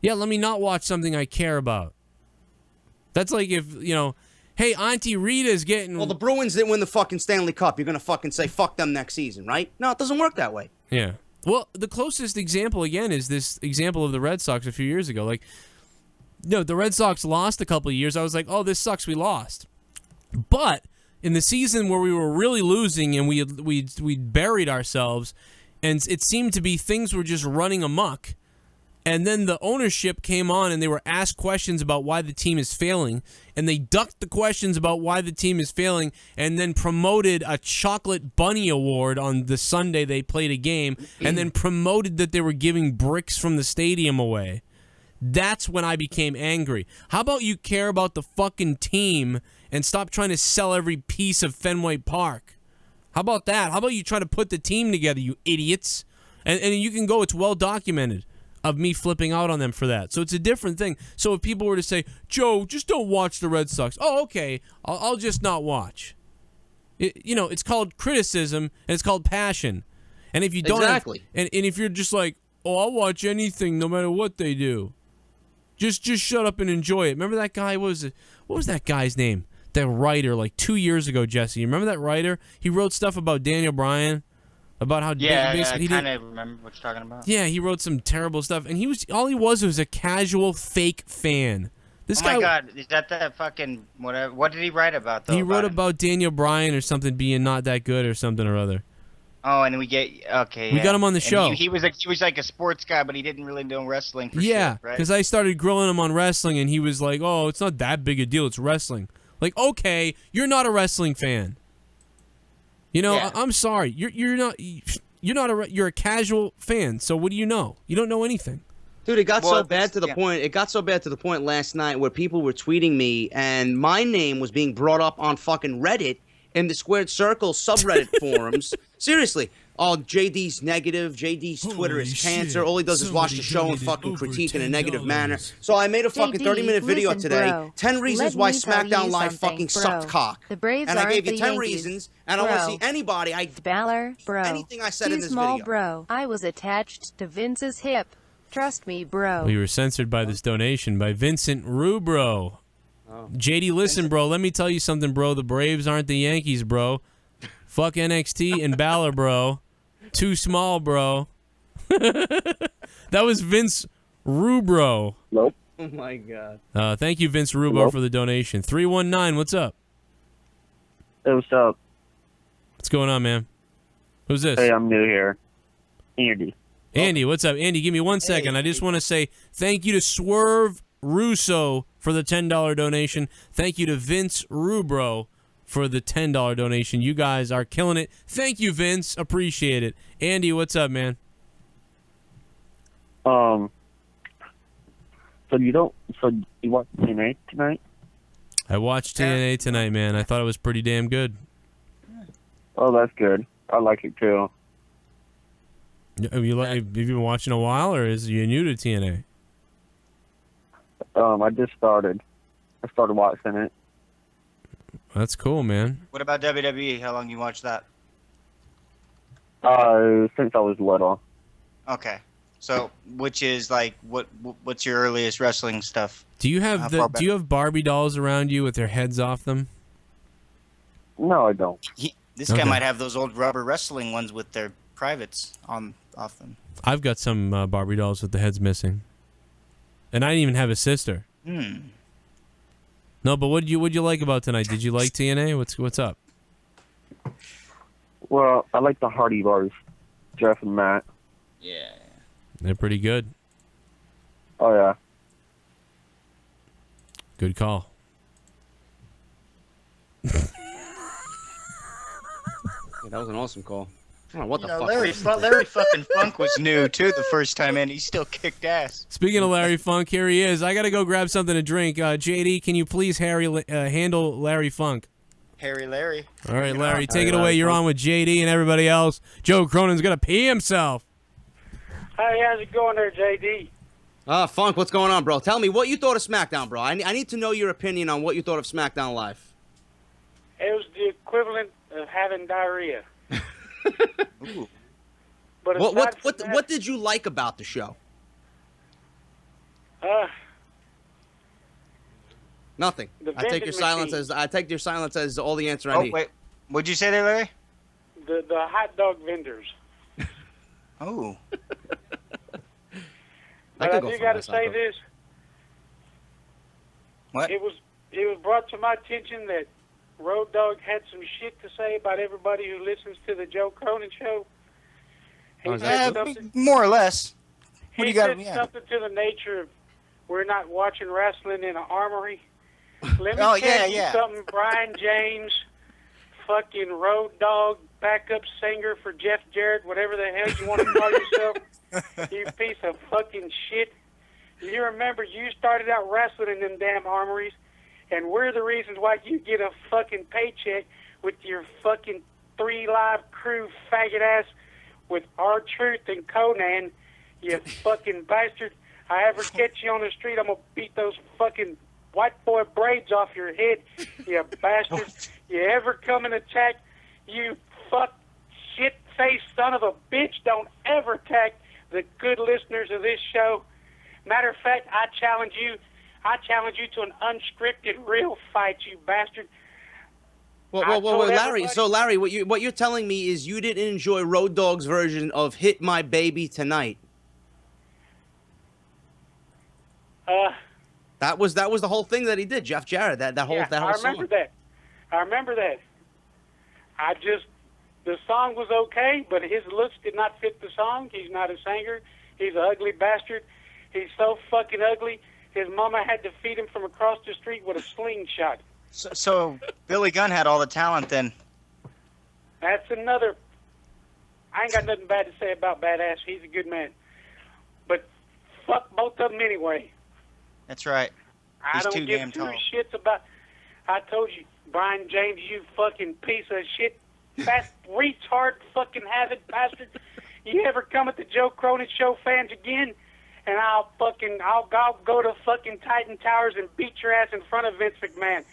Yeah, let me not watch something I care about. That's like if, hey, Auntie Rita's getting... Well, the Bruins didn't win the fucking Stanley Cup. You're going to fucking say, fuck them next season, right? No, it doesn't work that way. Yeah. Well, the closest example, again, is this example of the Red Sox a few years ago. Like, the Red Sox lost a couple of years. I was like, oh, this sucks, we lost. But in the season where we were really losing and we buried ourselves, and it seemed to be things were just running amok, and then the ownership came on and they were asked questions about why the team is failing, and they ducked the questions about why the team is failing and then promoted a chocolate bunny award on the Sunday they played a game, and then promoted that they were giving bricks from the stadium away. That's when I became angry. How about you care about the fucking team and stop trying to sell every piece of Fenway Park? How about that? How about you try to put the team together, you idiots? And you can go, it's well documented of me flipping out on them for that. So it's a different thing. So if people were to say, Joe, just don't watch the Red Sox. Oh, okay, I'll just not watch. It's called criticism and it's called passion. And if you don't... Exactly. And if you're just like, oh, I'll watch anything no matter what they do. Just shut up and enjoy it. Remember that guy? What was that guy's name? That writer, like 2 years ago, Jesse. You remember that writer? He wrote stuff about Daniel Bryan, about how I kind of remember what you're talking about. Yeah, he wrote some terrible stuff, and all he was a casual fake fan. This guy, my God, is that fucking whatever? What did he write about though? He wrote about Daniel Bryan or something being not that good or something or other. Oh, and we got him on the show. He was like a sports guy, but he didn't really know wrestling. For yeah, shit, right? Because I started grilling him on wrestling, and he was like, "Oh, it's not that big a deal. It's wrestling." Like, okay, you're not a wrestling fan. I'm sorry. You're not. You're a casual fan. So what do you know? You don't know anything. Dude, it got so bad to the point. It got so bad to the point last night where people were tweeting me, and my name was being brought up on fucking Reddit in the Squared Circle subreddit forums. Seriously. Oh, JD's negative. JD's Twitter is cancer. All he does is watch the show and fucking critique in a negative manner. So I made a fucking 30-minute video today. Bro. 10 reasons why SmackDown Live fucking sucked cock. The Braves and I gave you the 10 Yankees. reasons, and I want to see anybody. Balor, bro. Anything I said Too in this small, video. bro. I was attached to Vince's hip. Trust me, bro. We were censored by this donation by Vincent Rubro. Oh. JD, listen, bro. Let me tell you something, bro. The Braves aren't the Yankees, bro. Fuck NXT and Balor, bro. Too small, bro. That was Vince Rubro. Nope. Oh my God. Thank you, Vince Rubro, for the donation. 319, what's up? Hey, what's up? What's going on, man? Who's this? Hey, I'm new here. Andy. Andy, what's up? Andy, give me 1 second. I just want to say thank you to Swerve Russo for the $10 donation. Thank you to Vince Rubro for the $10 donation. You guys are killing it. Thank you, Vince. Appreciate it. Andy, what's up, man? So you watch TNA tonight? I watched TNA tonight, man. I thought it was pretty damn good. Oh, that's good. I like it too. Have you been watching a while, or is you new to TNA? I just started. I started watching it. That's cool, man. What about WWE? How long you watched that? Since I was little. Okay. So, which is like what's your earliest wrestling stuff? Do you have Barbie dolls around you with their heads off them? No, I don't. This guy might have those old rubber wrestling ones with their privates off them. I've got some Barbie dolls with the heads missing, and I didn't even have a sister. No, but what'd you like about tonight? Did you like TNA? What's up? Well, I like the Hardy Bars, Jeff and Matt. Yeah. They're pretty good. Oh yeah. Good call. Yeah, that was an awesome call. I don't know what the fuck. Larry fucking Funk was new too the first time, and he still kicked ass. Speaking of Larry Funk, here he is. I gotta go grab something to drink. JD, can you please handle Larry Funk? Harry Larry. All right, Larry, take it away. You're on with JD and everybody else. Joe Cronin's gonna pee himself. Hey, how's it going there, JD? Funk, what's going on, bro? Tell me what you thought of SmackDown, bro. I need to know your opinion on what you thought of SmackDown Live. It was the equivalent of having diarrhea. Ooh. But what did you like about the show? Nothing. I take your silence as all the answer I need. Oh wait, what'd you say there, Larry? The hot dog vendors. Oh. But I do got to say this. What? It was brought to my attention that Road Dogg had some shit to say about everybody who listens to the Joe Cronin show. He said something, more or less. What do you got? He said something to the nature of we're not watching wrestling in an armory. Let me tell you something, Brian James, fucking Road Dogg, backup singer for Jeff Jarrett, whatever the hell you want to call yourself, you piece of fucking shit. You remember you started out wrestling in them damn armories, and we're the reasons why you get a fucking paycheck with your fucking 3 Live crew faggot ass with R-Truth and Conan, you fucking bastard. I ever catch you on the street, I'm going to beat those fucking white boy braids off your head, you bastard. You ever come and attack, you fuck shit-faced son of a bitch, don't ever attack the good listeners of this show. Matter of fact, I challenge you to an unscripted real fight, you bastard. Whoa, Larry. So, Larry, what you're telling me is you didn't enjoy Road Dogg's version of "Hit My Baby Tonight." That was the whole thing that he did, Jeff Jarrett. That whole I remember song. I remember that. The song was okay, but his looks did not fit the song. He's not a singer. He's an ugly bastard. He's so fucking ugly. His mama had to feed him from across the street with a slingshot. So Billy Gunn had all the talent then. That's another. I ain't got nothing bad to say about Badass. He's a good man. But fuck both of them anyway. That's right. I don't give two shits about. I told you, Brian James, you fucking piece of shit, fast retard, fucking hazard bastard. You ever come at the Joe Cronin show fans again, and I'll go to fucking Titan Towers and beat your ass in front of Vince McMahon.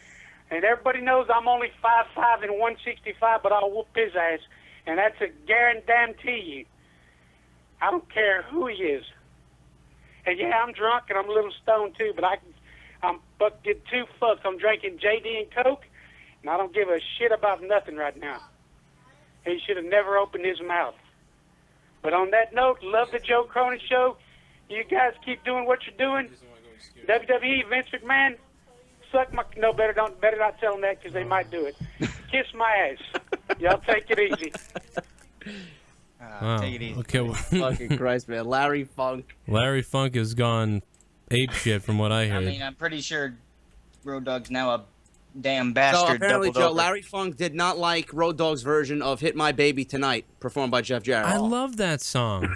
And everybody knows I'm only 5'5" and 165, but I'll whoop his ass, and that's a guarantee you. I don't care who he is. And yeah, I'm drunk and I'm a little stoned too, but I'm get 2 fucks. I'm drinking JD and Coke, and I don't give a shit about nothing right now. He should have never opened his mouth. But on that note, love the Joe Cronin show. You guys keep doing what you're doing. WWE, Vince McMahon, suck my... No, better not tell them that because they might do it. Kiss my ass. Y'all take it easy. Wow. Take it easy. Okay. Fucking Christ, man. Larry Funk. Larry Funk has gone ape shit from what I heard. I mean, I'm pretty sure Road Dogg's now a damn bastard. So apparently, Joe, Larry Funk did not like Road Dogg's version of "Hit My Baby Tonight," performed by Jeff Jarrett. I love that song.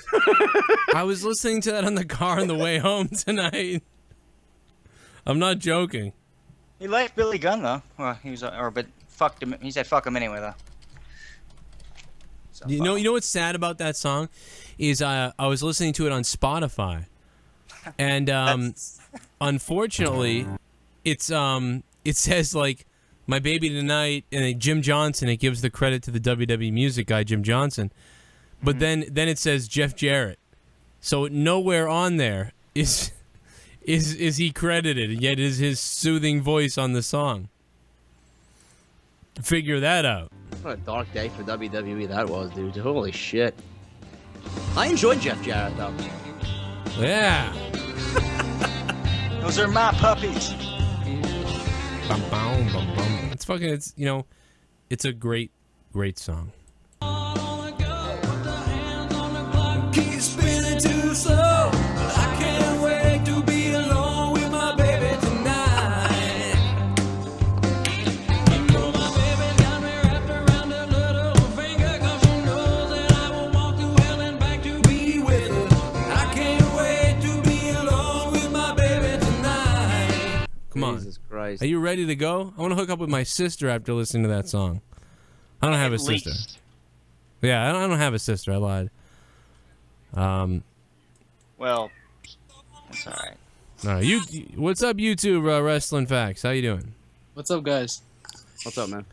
I was listening to that on the car on the way home tonight. I'm not joking. He liked Billy Gunn though. Well, but fucked him. He said fuck him anyway though. So, you know what's sad about that song is I was listening to it on Spotify, and unfortunately, it says like "My Baby Tonight" and Jim Johnson. It gives the credit to the WWE music guy Jim Johnson, but then it says Jeff Jarrett. So nowhere on there is he credited, yet is his soothing voice on the song. Figure that out. What a dark day for WWE that was, dude. Holy shit. I enjoyed Jeff Jarrett, though. Yeah. Those are my puppies. It's fucking. It's you know, it's a great song. Keep spinning too slow. I can't wait to be alone with my baby tonight. You know my baby got me wrapped around her little finger, 'cause she knows that I will walk through hell and back to be with her. I can't wait to be alone with my baby tonight. Come on. Jesus Christ. Are you ready to go? I want to hook up with my sister after listening to that song. I don't have a sister. Yeah, I don't have a sister. I lied. Well, that's all right. No, what's up, YouTube Wrestling Facts? How you doing? What's up, guys? What's up, man?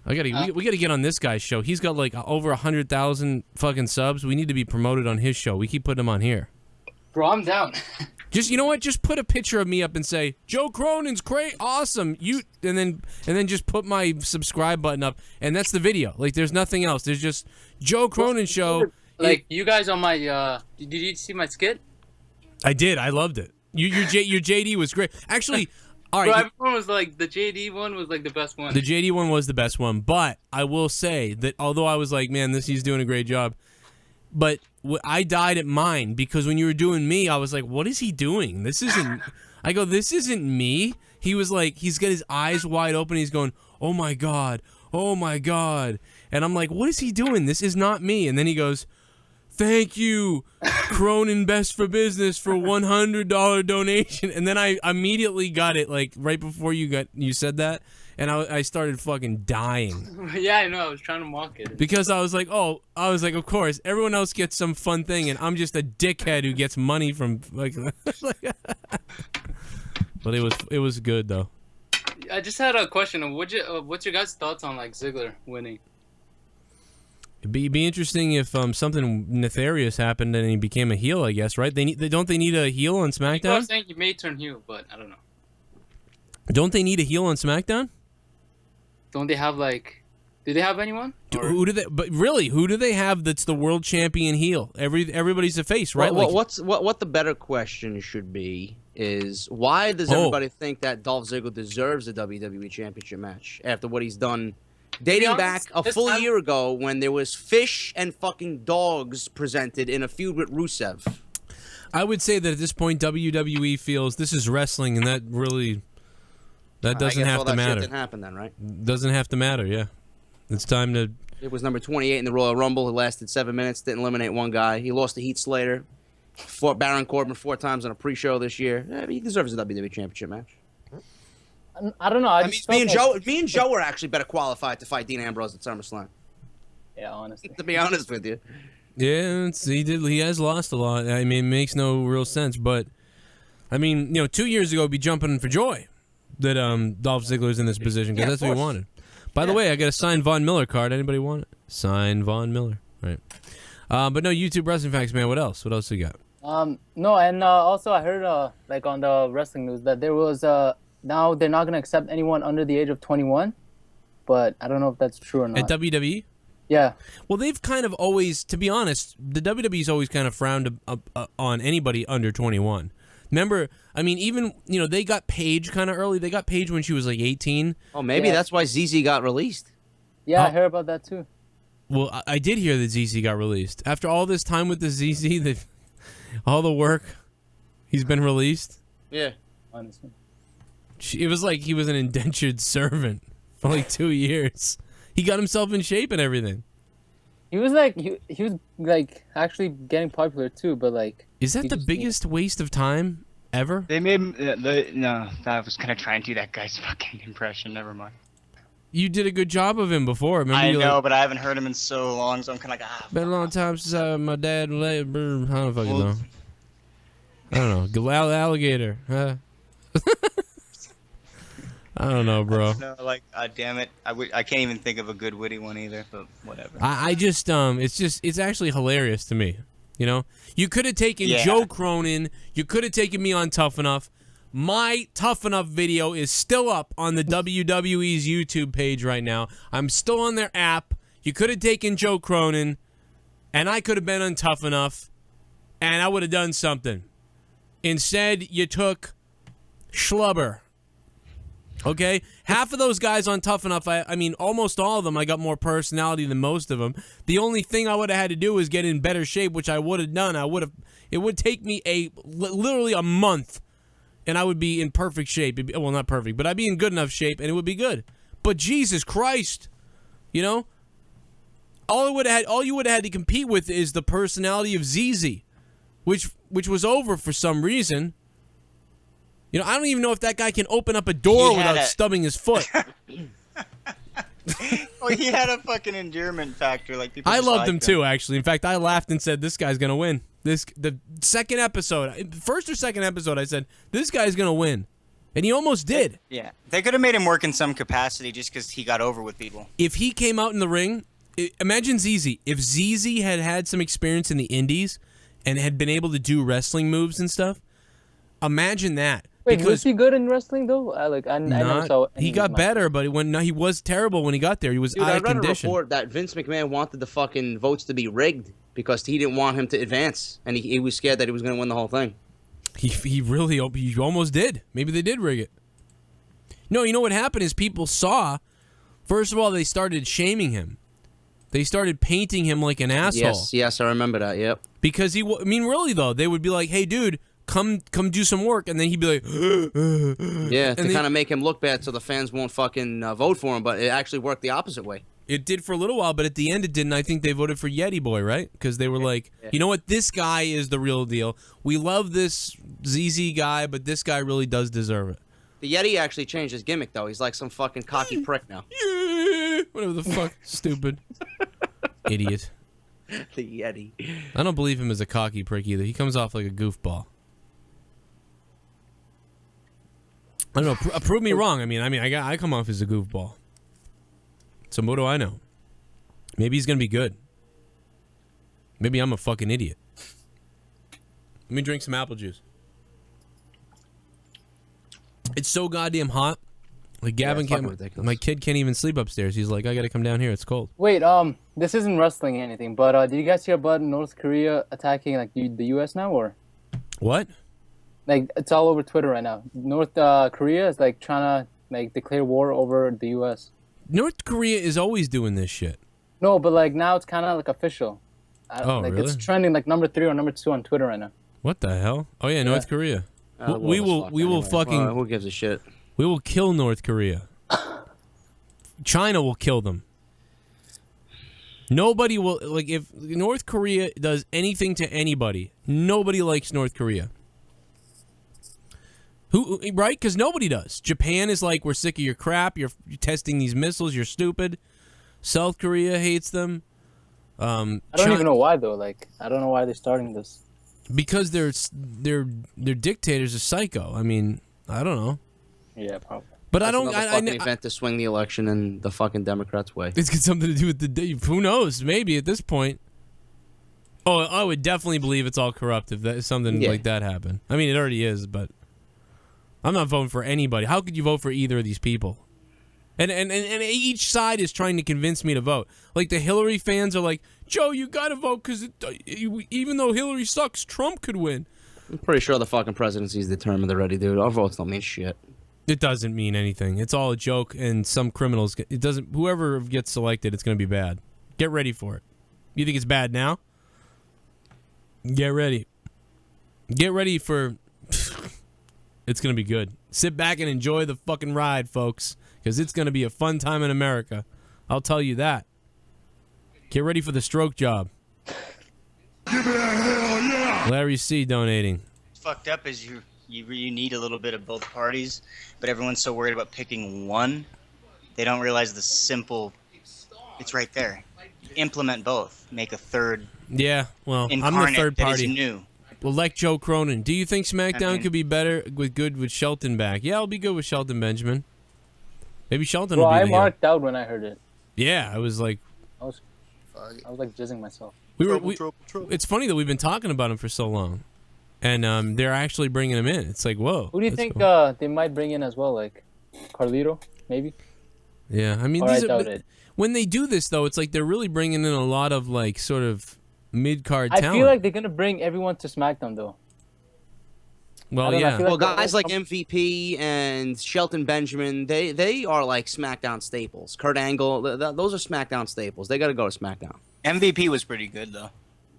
We gotta get on this guy's show. He's got like over 100,000 fucking subs. We need to be promoted on his show. We keep putting him on here. Bro, I'm down. Just you know what? Just put a picture of me up and say Joe Cronin's great, awesome. And then just put my subscribe button up, and that's the video. Like there's nothing else. There's just Joe Cronin show. Like you guys on my did you see my skit? I did. I loved it. Your JD was great. Actually, all right. Bro, everyone was like the JD one was like the best one. The JD one was the best one, but I will say that although I was like, man, he's doing a great job, but I died at mine because when you were doing me, I was like, what is he doing? This isn't. I go, this isn't me. He was like, he's got his eyes wide open. He's going, oh my god, and I'm like, what is he doing? This is not me. And then he goes, thank you, Cronin Best for Business for $100 donation. And then I immediately got it like right before you said that, and I started fucking dying. Yeah, I know. I was trying to mock it Because I was like, of course, everyone else gets some fun thing, and I'm just a dickhead who gets money from like. But it was good though. I just had a question. What's your guys' thoughts on like Ziggler winning? It'd be interesting if something nefarious happened and he became a heel. I guess, right? They need a heel on SmackDown. People are saying he may turn heel, but I don't know. Don't they need a heel on SmackDown? Don't they have like? Do they have anyone? Who do they? But really, who do they have that's the world champion heel? Everybody's a face, right? Well, what the better question should be is why does everybody think that Dolph Ziggler deserves a WWE Championship match after what he's done, dating back a full year ago when there was fish and fucking dogs presented in a feud with Rusev? I would say that at this point, WWE feels this is wrestling, and that doesn't have to matter. Shit didn't happen then, right? Doesn't have to matter. Yeah, it's time to. It was number 28 in the Royal Rumble. It lasted 7 minutes. Didn't eliminate one guy. He lost to Heath Slater. Fought Baron Corbin 4 times on a pre-show this year. Yeah, he deserves a WWE Championship match. I don't know. I mean, me and Joe are actually better qualified to fight Dean Ambrose at SummerSlam. Yeah, honestly. To be honest with you. Yeah, he has lost a lot. I mean, it makes no real sense. But I mean, 2 years ago, be jumping for joy that Dolph Ziggler's in this position because that's what he wanted. By the way, I got a signed Von Miller card. Anybody want it? Signed Von Miller. Right. But no, YouTube Wrestling Facts, man. What else? What else you got? No, and also I heard like on the wrestling news that there was now they're not gonna accept anyone under the age of 21, but I don't know if that's true or not. At WWE? Yeah. Well, they've kind of always, to be honest, the WWE's always kind of frowned on anybody under 21. Remember, I mean, even, they got Paige kind of early. They got Paige when she was like 18. Oh, maybe that's why ZZ got released. Yeah, I heard about that too. Well, I did hear that ZZ got released. After all this time with the ZZ, all the work, he's been released. Yeah. Honestly. It was like he was an indentured servant for like 2 years. He got himself in shape and everything. He was like he was like actually getting popular too, but like. Is that the biggest waste of time ever? They made no. I was gonna try and do that guy's fucking impression. Never mind. You did a good job of him before. Remember I know, but I haven't heard him in so long, so I'm kind of like Been a long time since my dad. I don't fucking know. I don't know. Alligator. Huh? I don't know, bro. No, like, damn it, I can't even think of a good witty one either. But whatever. I just it's actually hilarious to me. You could have taken Joe Cronin. You could have taken me on Tough Enough. My Tough Enough video is still up on the WWE's YouTube page right now. I'm still on their app. You could have taken Joe Cronin, and I could have been on Tough Enough, and I would have done something. Instead, you took Schlubber. Okay? Half of those guys on Tough Enough, I mean, almost all of them, I got more personality than most of them. The only thing I would have had to do was get in better shape, which I would have done. It would take me literally a month, and I would be in perfect shape. Well, not perfect, but I'd be in good enough shape, and it would be good. But Jesus Christ, you know? All you would have had to compete with is the personality of ZZ, which was over for some reason. You know, I don't even know if that guy can open up a door without stubbing his foot. Well, he had a fucking endearment factor. Like people I just loved liked him too, actually. In fact, I laughed and said, "This guy's gonna win." The second episode, first or second episode, I said, "This guy's gonna win," and he almost did. Yeah, they could have made him work in some capacity just because he got over with people. If he came out in the ring, imagine ZZ. If ZZ had some experience in the indies and had been able to do wrestling moves and stuff, imagine that. Wait, was he good in wrestling though? I never saw. He got better, but he was terrible when he got there. He was Dude, out I of read condition. a report that Vince McMahon wanted the fucking votes to be rigged because he didn't want him to advance, and he was scared that he was going to win the whole thing. He almost did. Maybe they did rig it. No, you know what happened is people saw. First of all, they started shaming him. They started painting him like an asshole. Yes, I remember that. Yep. Because really though, they would be like, "Hey, dude, come do some work," and then he'd be like, yeah, to kind of make him look bad so the fans won't fucking vote for him, but it actually worked the opposite way. It did for a little while, but at the end it didn't. I think they voted for Yeti Boy, right? Because they were like, you know what, this guy is the real deal. We love this ZZ guy, but this guy really does deserve it. The Yeti actually changed his gimmick, though. He's like some fucking cocky prick now. Whatever the fuck. Stupid. Idiot. The Yeti. I don't believe him as a cocky prick either. He comes off like a goofball. I don't know. Prove me wrong. I mean, I come off as a goofball. So what do I know? Maybe he's gonna be good. Maybe I'm a fucking idiot. Let me drink some apple juice. It's so goddamn hot. Like Gavin can't. My kid can't even sleep upstairs. He's like, I gotta come down here. It's cold. Wait, this isn't wrestling or anything, but did you guys hear about North Korea attacking like the U.S. now, or what? Like it's all over Twitter right now. North Korea is like trying to like declare war over the U.S. North Korea is always doing this shit. No, but like now it's kind of like official. Really? It's trending like number 3 or number 2 on Twitter right now. What the hell? Oh yeah, North Korea. We will fucking. Who gives a shit? We will kill North Korea. China will kill them. Nobody will like if North Korea does anything to anybody. Nobody likes North Korea. Right? Because nobody does. Japan is like, we're sick of your crap. You're testing these missiles. You're stupid. South Korea hates them. I don't even know why though. Like I don't know why they're starting this. Because their dictators are psycho. I mean, I don't know. Yeah, probably. But that's another fucking event to swing the election in the fucking Democrats' way. It's got something to do with who knows? Maybe at this point. Oh, I would definitely believe it's all corrupt if something like that happened. I mean, it already is, but I'm not voting for anybody. How could you vote for either of these people? And each side is trying to convince me to vote. Like the Hillary fans are like, Joe, you gotta vote because even though Hillary sucks, Trump could win. I'm pretty sure the fucking presidency is determined already, dude. Our votes don't mean shit. It doesn't mean anything. It's all a joke, and some criminals. It doesn't. Whoever gets selected, it's gonna be bad. Get ready for it. You think it's bad now? Get ready. Get ready for. It's gonna be good. Sit back and enjoy the fucking ride, folks, because it's gonna be a fun time in America. I'll tell you that. Get ready for the stroke job. Give it a hell yeah! Larry C. donating. What's fucked up is you need a little bit of both parties, but everyone's so worried about picking one, they don't realize the simple. It's right there. Implement both. Make a third. Yeah, well, I'm the third party. That is new. Elect Joe Cronin. Do you think SmackDown could be better with Shelton back? Yeah, I'll be good with Shelton Benjamin. Maybe Shelton will be I marked out when I heard it. Yeah, I was like... I was like jizzing myself. It's funny that we've been talking about him for so long. And they're actually bringing him in. It's like, whoa. Who do you think they might bring in as well? Like Carlito, maybe? Yeah, I mean, when they do this, though, it's like they're really bringing in a lot of, like, sort of mid-card talent. I feel like they're going to bring everyone to SmackDown, though. Well, I don't know, I yeah. feel Well, like guys like MVP and Shelton Benjamin, they are like SmackDown staples. Kurt Angle, those are SmackDown staples. They got to go to SmackDown. MVP was pretty good though.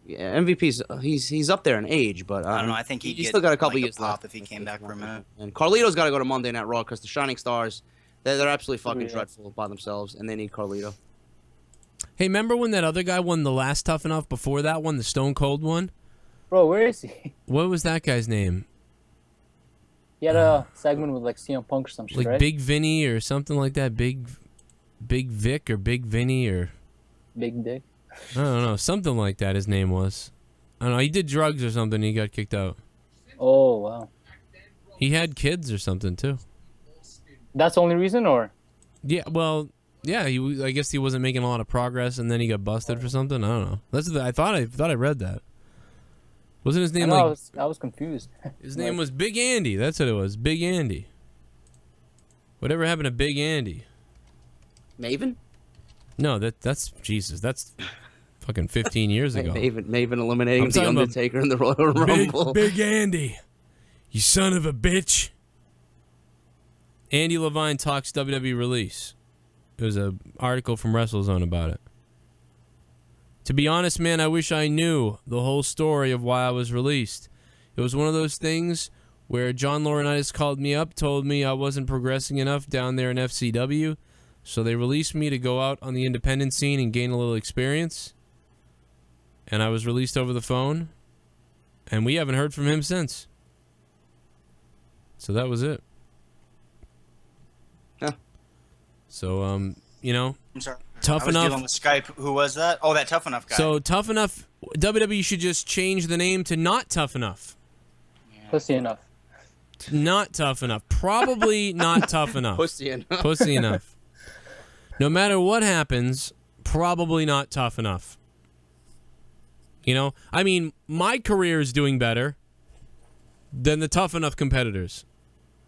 Yeah, MVP's he's up there in age, but I don't know. I think he'd still got a couple like years pop left if he came back for a minute. And Carlito's got to go to Monday Night Raw because the Shining Stars, they're absolutely fucking Yeah. dreadful by themselves, and they need Carlito. Hey, remember when that other guy won the last Tough Enough before that one, the Stone Cold one? Bro, where is he? What was that guy's name? He had a segment with like CM Punk or some shit, Like right? Big Vinny or something like that? Big Vic or Big Vinny or... Big Dick. I don't know. Something like that his name was. I don't know. He did drugs or something. He got kicked out. Oh, wow. He had kids or something, too. That's the only reason, or? Yeah, well... Yeah, I guess he wasn't making a lot of progress, and then he got busted for something. I don't know. I thought I read that. Wasn't his name like? I was confused. His name was Big Andy. That's what it was. Big Andy. Whatever happened to Big Andy? Maven? No, that's Jesus. That's fucking 15 years ago. Maven eliminating I'm the talking about Undertaker in the Royal Rumble. Big Andy, you son of a bitch. Andy Levine talks WWE release. There was an article from WrestleZone about it. To be honest, man, I wish I knew the whole story of why I was released. It was one of those things where John Laurinaitis called me up, told me I wasn't progressing enough down there in FCW, so they released me to go out on the independent scene and gain a little experience. And I was released over the phone, and we haven't heard from him since. So that was it. Huh. So, you know, I'm sorry. Tough I was Enough. dealing with Skype. Who was that? Oh, that Tough Enough guy. So Tough Enough, WWE should just change the name to Not Tough Enough. Pussy enough. Not Tough Enough. Probably not tough enough. Pussy enough. Pussy enough. No matter what happens, probably not tough enough. You know, I mean, my career is doing better than the Tough Enough competitors.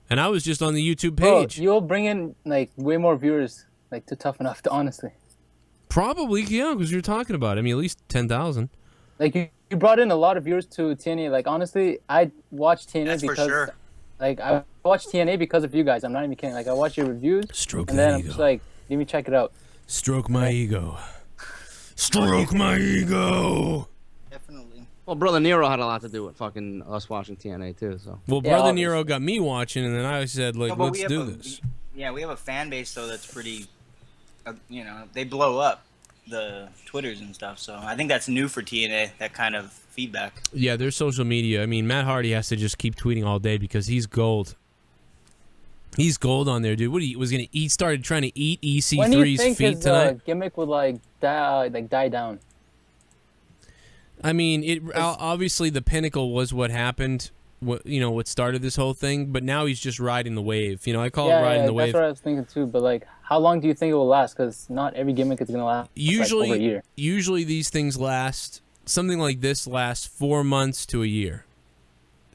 And I was just on the YouTube page. Bro, you'll bring in like way more viewers like to Tough Enough, honestly. Probably, yeah, because you're talking about it. I mean, at least 10,000. Like you brought in a lot of viewers to TNA. Like honestly, I watched TNA That's because for sure. like I watched TNA because of you guys. I'm not even kidding. Like I watched your reviews, Stroke and that then I'm ego. just like, let me check it out. Stroke my ego. Stroke my ego. Definitely. Well, Brother Nero had a lot to do with fucking us watching TNA too. So. Well, Yeah, Brother obviously. Nero got me watching, and then I said, like, No, but let's do this. Yeah, we have a fan base though that's pretty. You know, they blow up the Twitters and stuff. So I think that's new for TNA. That kind of feedback. Yeah, their social media. I mean, Matt Hardy has to just keep tweeting all day because he's gold. He's gold on there, dude. What he started trying to eat When do you EC3's think feet his tonight. gimmick would like die down? I mean, obviously the pinnacle was what happened. What started this whole thing. But now he's just riding the wave. You know, I call it riding the wave. That's what I was thinking too. But like, how long do you think it will last? Because not every gimmick is gonna last. Usually, like, over a year. usually these things last. Something like this lasts 4 months to a year.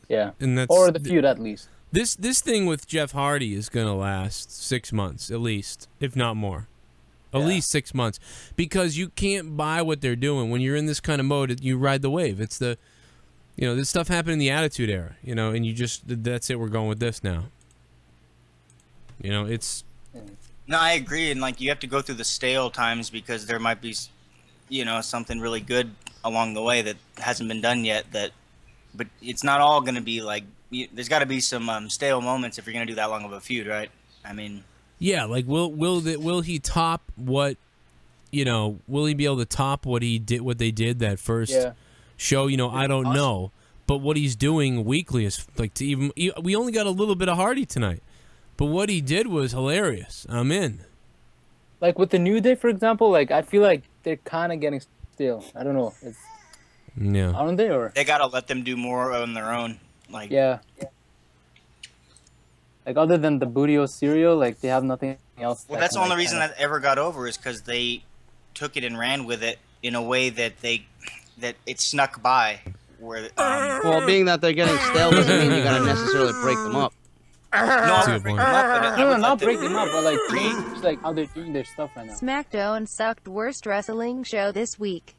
Yeah, And that's or the feud at least. This thing with Jeff Hardy is gonna last 6 months at least, if not more. At least 6 months, because you can't buy what they're doing when you're in this kind of mode. You ride the wave. It's the, this stuff happened in the Attitude Era, and you just that's it. We're going with this now. It's. No, I agree, and like you have to go through the stale times because there might be, something really good along the way that hasn't been done yet. But it's not all going to be like. There's got to be some stale moments if you're going to do that long of a feud, right? I mean. Yeah, like will he top what, will he be able to top what he did, what they did that first show? I don't know, but what he's doing weekly is like we only got a little bit of Hardy tonight, but what he did was hilarious. I'm in. Like with the New Day, for example, like I feel like they're kind of getting stale. I don't know. Yeah. Aren't they? Or they gotta let them do more on their own. Like. Yeah. Like other than the Bootio cereal, like they have nothing else. Well, that's the only reason that ever got over is because they took it and ran with it in a way that it snuck by. Where well, being that they're getting stale doesn't mean you gotta necessarily break them up. No, I'm not breaking them up, but No, not break them up, but like change like how they're doing their stuff right now. SmackDown sucked worst wrestling show this week.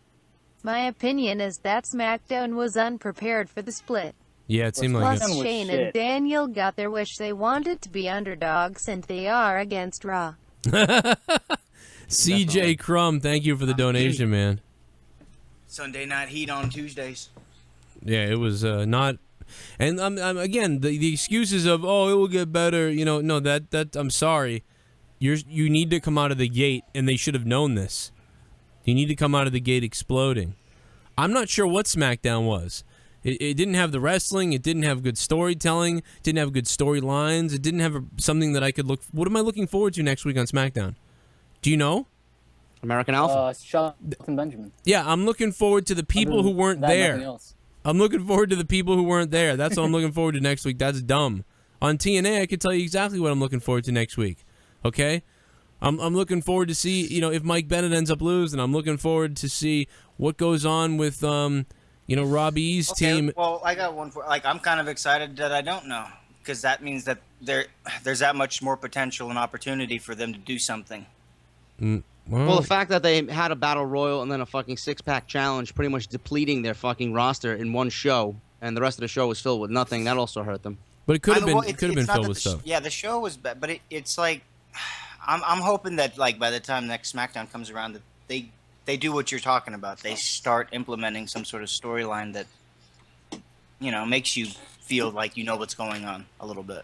My opinion is that SmackDown was unprepared for the split. Yeah, it seemed like Plus, it. Shane and Daniel got their wish. They wanted to be underdogs, and they are against Raw. CJ Crumb, thank you for the donation, man. Sunday Night Heat on Tuesdays. Yeah, it was not. And again, the excuses of, oh, it will get better. You know, no, that I'm sorry. You need to come out of the gate, and they should have known this. You need to come out of the gate exploding. I'm not sure what SmackDown was. It didn't have the wrestling. It didn't have good storytelling. It didn't have good storylines. It didn't have something that I could look. What am I looking forward to next week on SmackDown? Do you know? American Alpha. Shelton Benjamin. Yeah, I'm looking forward to the people who weren't there. I'm looking forward to the people who weren't there. That's what I'm looking forward to next week. That's dumb. On TNA, I can tell you exactly what I'm looking forward to next week. Okay? I'm looking forward to see, if Mike Bennett ends up losing. I'm looking forward to see what goes on with, Robbie's team. Well, I got one for, I'm kind of excited that I don't know, because that means that there's that much more potential and opportunity for them to do something. Well, the fact that they had a battle royal and then a fucking six-pack challenge, pretty much depleting their fucking roster in one show, and the rest of the show was filled with nothing, that also hurt them. But it could have been filled with stuff. Yeah, the show was bad, but it's like, I'm hoping that by the time next SmackDown comes around, that they do what you're talking about. They start implementing some sort of storyline that makes you feel like you know what's going on a little bit.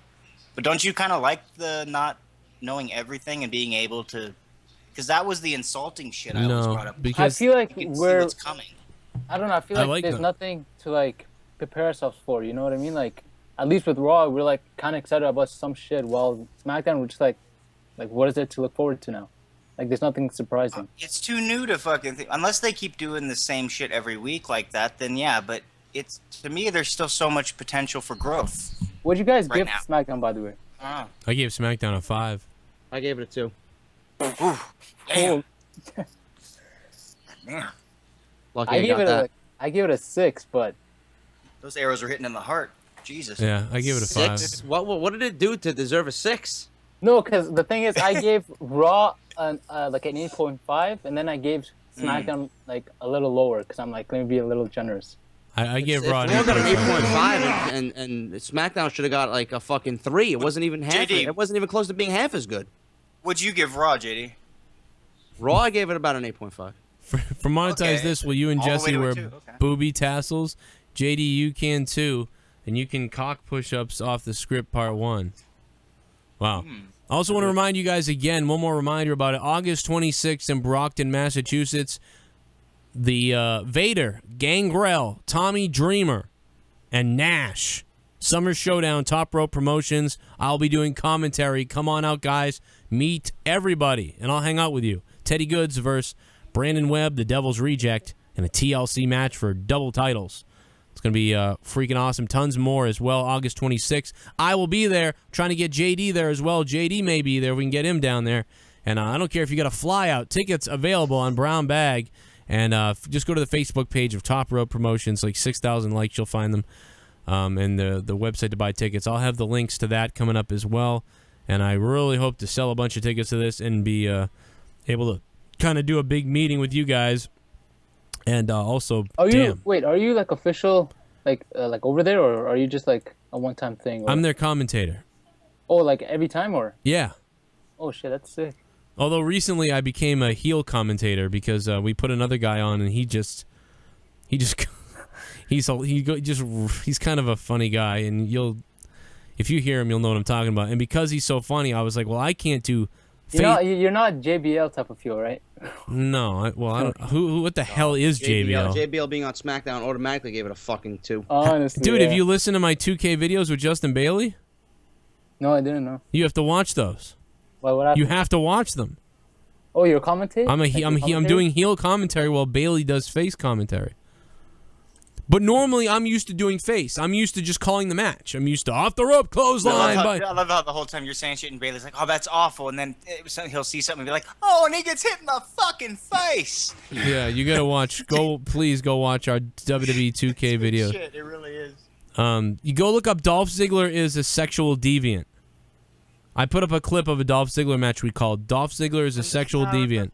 But don't you kind of like the not knowing everything and being able to? Because that was the insulting shit I always brought up. Because I feel like you can see what's coming. I don't know. I feel like there's nothing to prepare ourselves for. You know what I mean? Like at least with Raw, we're kind of excited about some shit. While SmackDown, we're just like what is there to look forward to now? Like there's nothing surprising. It's too new to fucking think. Unless they keep doing the same shit every week like that, then yeah. But it's to me, there's still so much potential for growth. What'd you guys give SmackDown, by the way? I gave SmackDown a 5. I gave it a 2. Ooh, damn. Man. Lucky I gave it a 6, but those arrows are hitting in the heart. Jesus. Yeah, I gave it a 5. 6? What did it do to deserve a 6? No, because the thing is, I gave Raw an 8.5, and then I gave SmackDown a little lower because I'm let me be a little generous. I gave Raw an 8.5, and SmackDown should have got a fucking 3. It wasn't even half. JD. It wasn't even close to being half as good. What'd you give Raw, JD? Raw, I gave it about an 8.5. For monetize this, will you and All the way Jesse to a wear 2, okay. booby tassels? JD, you can too, and you can cock push-ups off the script part 1. Wow. I also want to remind you guys again, one more reminder about it. August 26th in Brockton, Massachusetts, the Vader, Gangrel, Tommy Dreamer, and Nash. Summer Showdown, Top Rope Promotions. I'll be doing commentary. Come on out, guys. Meet everybody, and I'll hang out with you. Teddy Goods versus Brandon Webb, the Devil's Reject, and a TLC match for double titles. It's going to be freaking awesome. Tons more as well. August 26th. I will be there. Trying to get JD there as well. JD may be there. We can get him down there. And I don't care if you got a fly out. Tickets available on Brown Bag. And just go to the Facebook page of Top Rope Promotions. 6,000 likes. You'll find them. And the website to buy tickets. I'll have the links to that coming up as well. And I really hope to sell a bunch of tickets to this and be able to kind of do a big meeting with you guys. And also, are you official, over there, or are you just a one-time thing? Or? I'm their commentator. Oh, every time, or? Yeah. Oh shit, that's sick. Although recently I became a heel commentator because we put another guy on and he's kind of a funny guy, and if you hear him, you'll know what I'm talking about. And because he's so funny, I was like, well, I can't do. You're not JBL type of heel, right? No, I don't. What the hell is JBL? JBL being on SmackDown automatically gave it a fucking 2. Honestly, dude, have you listened to my 2K videos with Justin Bailey? No, I didn't know. You have to watch those. What happened? You have to watch them. Oh, you're commentating? I'm doing heel commentary while Bailey does face commentary. But normally, I'm used to doing face. I'm used to just calling the match. I'm used to off the rope, clothesline. I love how the whole time you're saying shit and Bailey's like, oh, that's awful. And then he'll see something and be like, oh, and he gets hit in the fucking face. Yeah, you got to watch. Please go watch our WWE 2K video. Shit, it really is. You go look up Dolph Ziggler is a sexual deviant. I put up a clip of a Dolph Ziggler match we called Dolph Ziggler is a sexual deviant.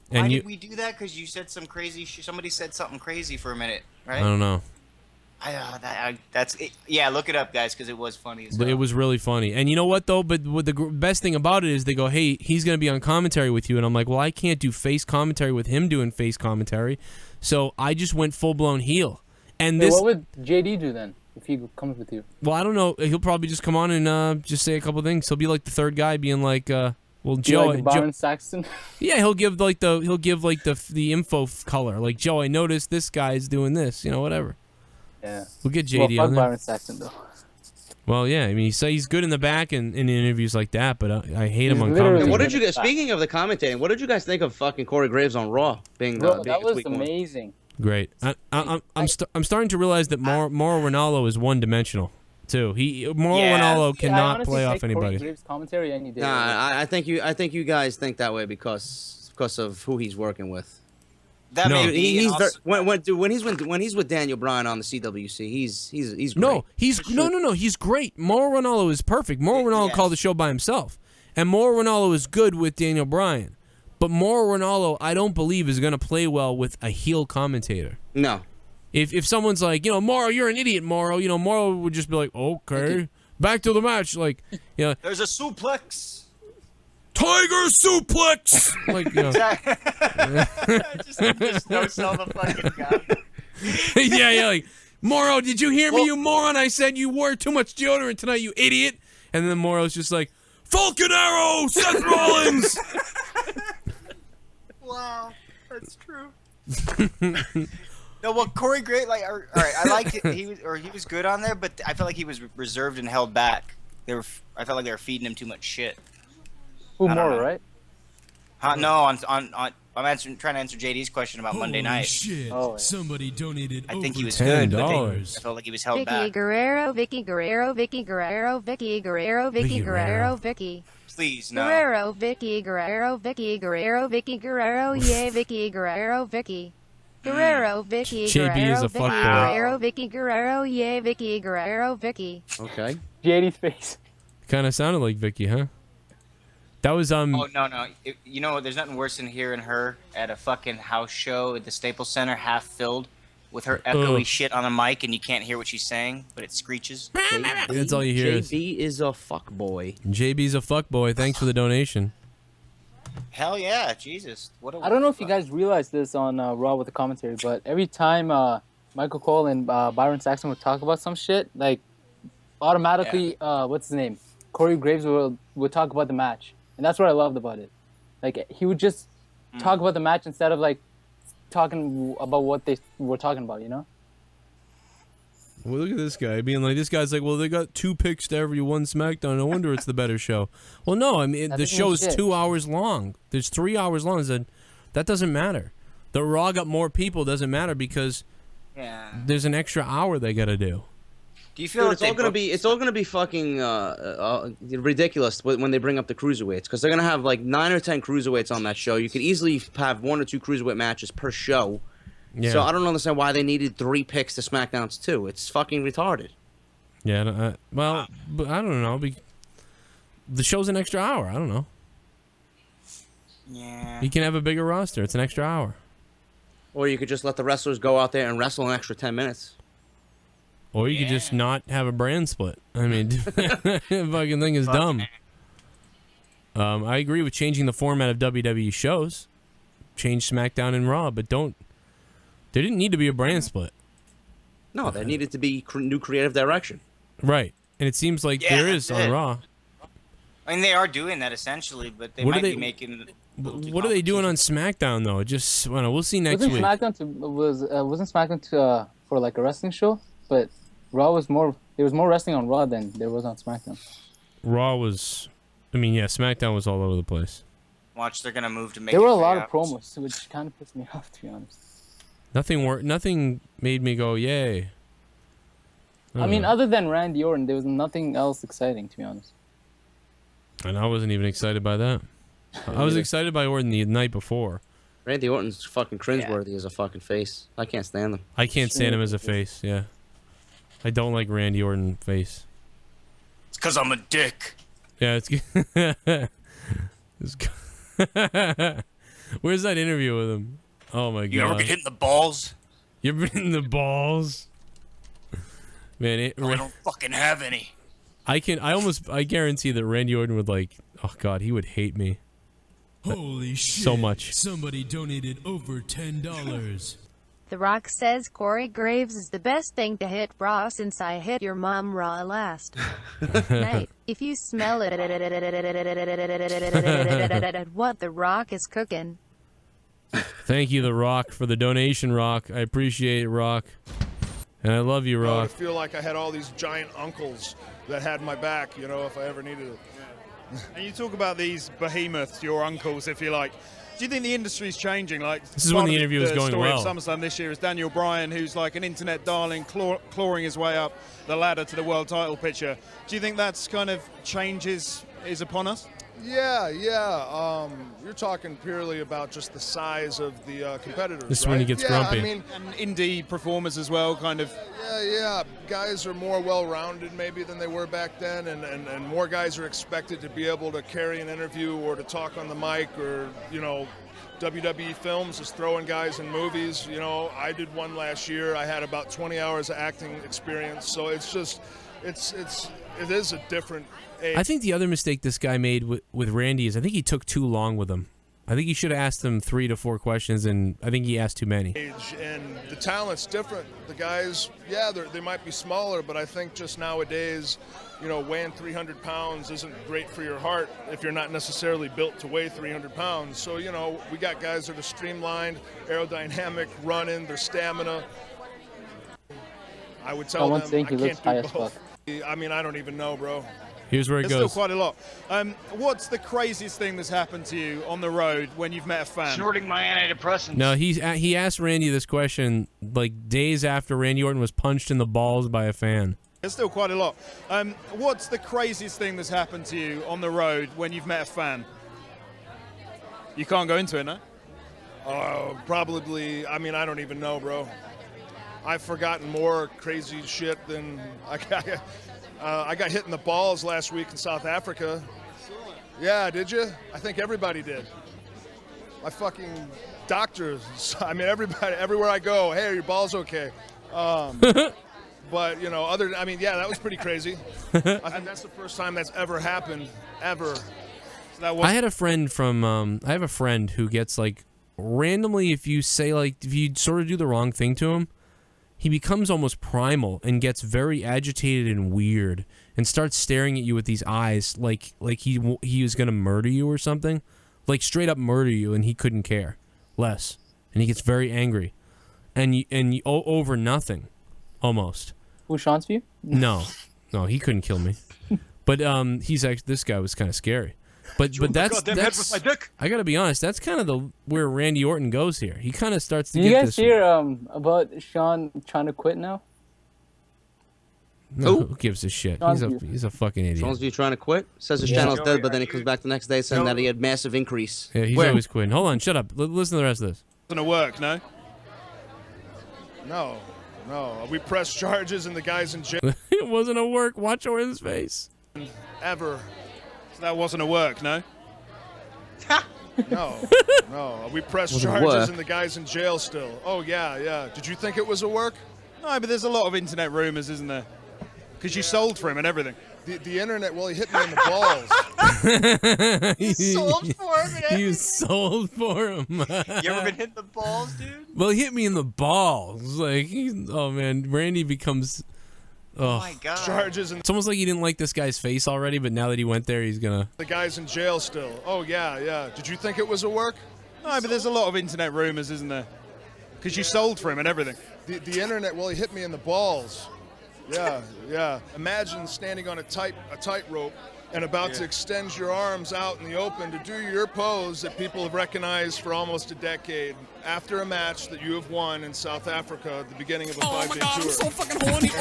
Why did we do that? Because you said some crazy shit. Somebody said something crazy for a minute, right? I don't know. That's it. Yeah, look it up, guys, because it was funny as But hell. it was really funny. And you know what, though? But what the best thing about it is they go, hey, he's going to be on commentary with you. And I'm like, well, I can't do face commentary with him doing face commentary. So I just went full-blown heel. And Wait, this, what would JD do then if he comes with you? well, I don't know. He'll probably just come on and just say a couple things. He'll be like the third guy being like, well, Be Joe. like Byron Saxton? Yeah, he'll give like the info color. Like, Joe, I noticed this guy's doing this. You know, whatever. Yeah. We'll get JD well, fuck on there. Byron Saxton, though. Well, yeah, I mean, he's good in the back and in interviews like that, but I hate him on And commentary. what did you guys? Speaking of the commentating, what did you guys think of fucking Corey Graves on Raw being? Bro, being that a was week one? amazing. Great. I'm starting to realize that Mauro Ranallo is one-dimensional too. Mauro Ranallo cannot play off anybody. Corey Graves commentary any day. Nah, I think you guys think that way because of who he's working with. That may be, he's and very, also- when he's with Daniel Bryan on the CWC, he's great. No, he's great. Mauro Ranallo is perfect. Mauro Ranallo called the show by himself, and Mauro Ranallo is good with Daniel Bryan. But Mauro Ranallo, I don't believe, is going to play well with a heel commentator. No. If someone's like, Mauro, you're an idiot, Mauro, Mauro would just be like, okay, back to the match. Like, There's a suplex. Tiger suplex! Like, just no sell the fucking guy. yeah, like, Mauro, did you hear me, you moron? I said you wore too much deodorant tonight, you idiot. And then Mauro's just like, Falcon Arrow, Seth Rollins! Wow, that's true. No, well, Corey Graves, like, all right, I liked it. He was good on there, but I felt like he was reserved and held back. I felt like they were feeding him too much shit. Who more, right? No, I'm trying to answer JD's question about Monday night. Shit. Oh, yeah. Somebody donated I think he was $10. good, but I felt like he was held Vicky back. Guerrero, Vicky Guerrero, Vicky Guerrero, Vicky Guerrero, Vicky Guerrero, Vicky. Please, no. Guerrero, Vicky Guerrero, Vicky Guerrero, Vicky Guerrero, yeah, Vicky Guerrero, Vicky. Guerrero, Vicky JB is Guerrero, a Vicky fuckboy. Guerrero, Vicky Guerrero, yeah, Vicky Guerrero, Vicky. Okay. JD's face. Kind of sounded like Vicky, huh? That was Oh no! There's nothing worse than hearing her at a fucking house show at the Staples Center, half filled, with her echoey shit on a mic, and you can't hear what she's saying, but it screeches. That's all you hear. JB is a fuckboy. JB's a fuckboy. Thanks for the donation. Hell yeah, Jesus! I don't know if you guys realize this on Raw with the commentary, but every time Michael Cole and Byron Saxton would talk about some shit, like automatically, what's his name? Corey Graves would talk about the match. And that's what I loved about it. Like, he would just talk about the match instead of, like, talking about what they were talking about, Well, look at this guy being like, this guy's like, well, they got 2 picks to every one SmackDown. No wonder it's the better show. Well, no, I mean, the show's 2 hours long. There's 3 hours long. That doesn't matter. The Raw got more people. Doesn't matter because there's an extra hour they got to do. Do you feel Dude, it's all gonna be fucking ridiculous when they bring up the cruiserweights because they're gonna have like 9 or 10 cruiserweights on that show. You could easily have 1 or 2 cruiserweight matches per show. Yeah. So I don't understand why they needed 3 picks to SmackDown's 2. It's fucking retarded. Yeah. But I don't know. The show's an extra hour. I don't know. Yeah. You can have a bigger roster. It's an extra hour. Or you could just let the wrestlers go out there and wrestle an extra 10 minutes. Or you could just not have a brand split. I mean, the fucking thing is dumb. I agree with changing the format of WWE shows. Change SmackDown and Raw, but there didn't need to be a brand split. No, there needed to be new creative direction. Right. And it seems like there is on Raw. I mean, they are doing that essentially, but they might be making. What are they doing on SmackDown though? Just we'll see next week. Wasn't SmackDown for like a wrestling show? But Raw was more. There was more wrestling on Raw than there was on SmackDown. Raw was, SmackDown was all over the place. Watch, they're gonna move to make. There were a lot of promos, which kind of pissed me off, to be honest. Nothing made me go yay. I mean, other than Randy Orton, there was nothing else exciting, to be honest. And I wasn't even excited by that. I was excited by Orton the night before. Randy Orton's fucking cringeworthy as a fucking face. I can't stand him. I can't stand him as a face, yeah. I don't like Randy Orton face. It's because I'm a dick. Yeah, Where's that interview with him? Oh my god. You ever get hit in the balls? You ever been in the balls? Man, I don't fucking have any. I guarantee that Randy Orton would like. Oh God, he would hate me. Holy shit. So much. Somebody donated over $10. The Rock says Corey Graves is the best thing to hit Raw since I hit your mom Raw last night. If you smell it, what The Rock is cooking. Thank you, The Rock, for the donation, Rock. I appreciate it, Rock. And I love you, Rock. I feel like I had all these giant uncles that had my back, you know, if I ever needed it. And you talk about these behemoths, your uncles, if you like. Do you think the industry's changing? Like, This is when the interview was going story well. of SummerSlam this year is Daniel Bryan, who's like an internet darling, clawing his way up the ladder to the world title picture. Do you think that's kind of changes is upon us? Yeah. You're talking purely about just the size of the competitors. This is when he gets grumpy. I mean, and indie performers as well, kind of. Yeah. Guys are more well-rounded maybe than they were back then, and more guys are expected to be able to carry an interview or to talk on the mic, or, you know, WWE Films is throwing guys in movies. You know, I did one last year. I had about 20 hours of acting experience, so it's just, it is a different age. I think the other mistake this guy made with Randy is I think he took too long with him. I think he should have asked him 3 to 4 questions, and I think he asked too many. And the talent's different. The guys, they might be smaller, but I think just nowadays, you know, weighing 300 pounds isn't great for your heart if you're not necessarily built to weigh 300 pounds. So, you know, we got guys that are streamlined, aerodynamic, running, their stamina. I would tell them, I can't do both. I mean, I don't even know, bro. Here's where it There's goes. still quite a lot. What's the craziest thing that's happened to you on the road when you've met a fan? Snorting my antidepressants. No, he asked Randy this question like days after Randy Orton was punched in the balls by a fan. There's still quite a lot. What's the craziest thing that's happened to you on the road when you've met a fan? You can't go into it, no? Probably, I mean, I don't even know, bro. I've forgotten more crazy shit than I got hit in the balls last week in South Africa. Yeah, did you? I think everybody did. My fucking doctors, I mean, everybody, everywhere I go, hey, are your balls okay? But, you know, that was pretty crazy. I think that's the first time that's ever happened, ever. So that was I had a friend from, I have a friend who gets like, randomly, if you say like, if you sort of do the wrong thing to him, he becomes almost primal and gets very agitated and weird and starts staring at you with these eyes like he was going to murder you or something. Like straight up murder you, and he couldn't care less. And he gets very angry. And you over nothing, almost. Who Sean's view? No, he couldn't kill me. But he's actually, this guy was kind of scary. But that's I gotta be honest. That's kind of where Randy Orton goes here. He kind of starts to. Did you guys hear about Sean trying to quit now? No, who gives a shit? He's a fucking idiot. Sean's View trying to quit. Says his channel's dead, but then he comes back the next day saying that he had massive increase. Yeah, he's always quitting. Hold on, shut up. Listen to the rest of this. It's gonna work, no? No. We pressed charges and the guy's in jail. It wasn't a work. Watch Orton's face. Ever. So that wasn't a work, no? No. We pressed charges and the guy's in jail still. Oh, yeah. Did you think it was a work? No, but there's a lot of internet rumors, isn't there? Because you sold for him and everything. The internet, well, he hit me in the balls. You sold for him and everything? You sold for him. You ever been hit in the balls, dude? Well, he hit me in the balls. Like, oh, man. Randy becomes... Oh my God. Charges and it's almost like he didn't like this guy's face already, but now that he went there, he's gonna... The guy's in jail still. Oh, yeah. Did you think it was a work? No, but there's a lot of internet rumors, isn't there? Because you sold for him and everything. The internet, well, he hit me in the balls. Yeah. Imagine standing on a tightrope and about to extend your arms out in the open to do your pose that people have recognized for almost a decade after a match that you have won in South Africa at the beginning of a 5-day tour. I'm so fucking horny. Oh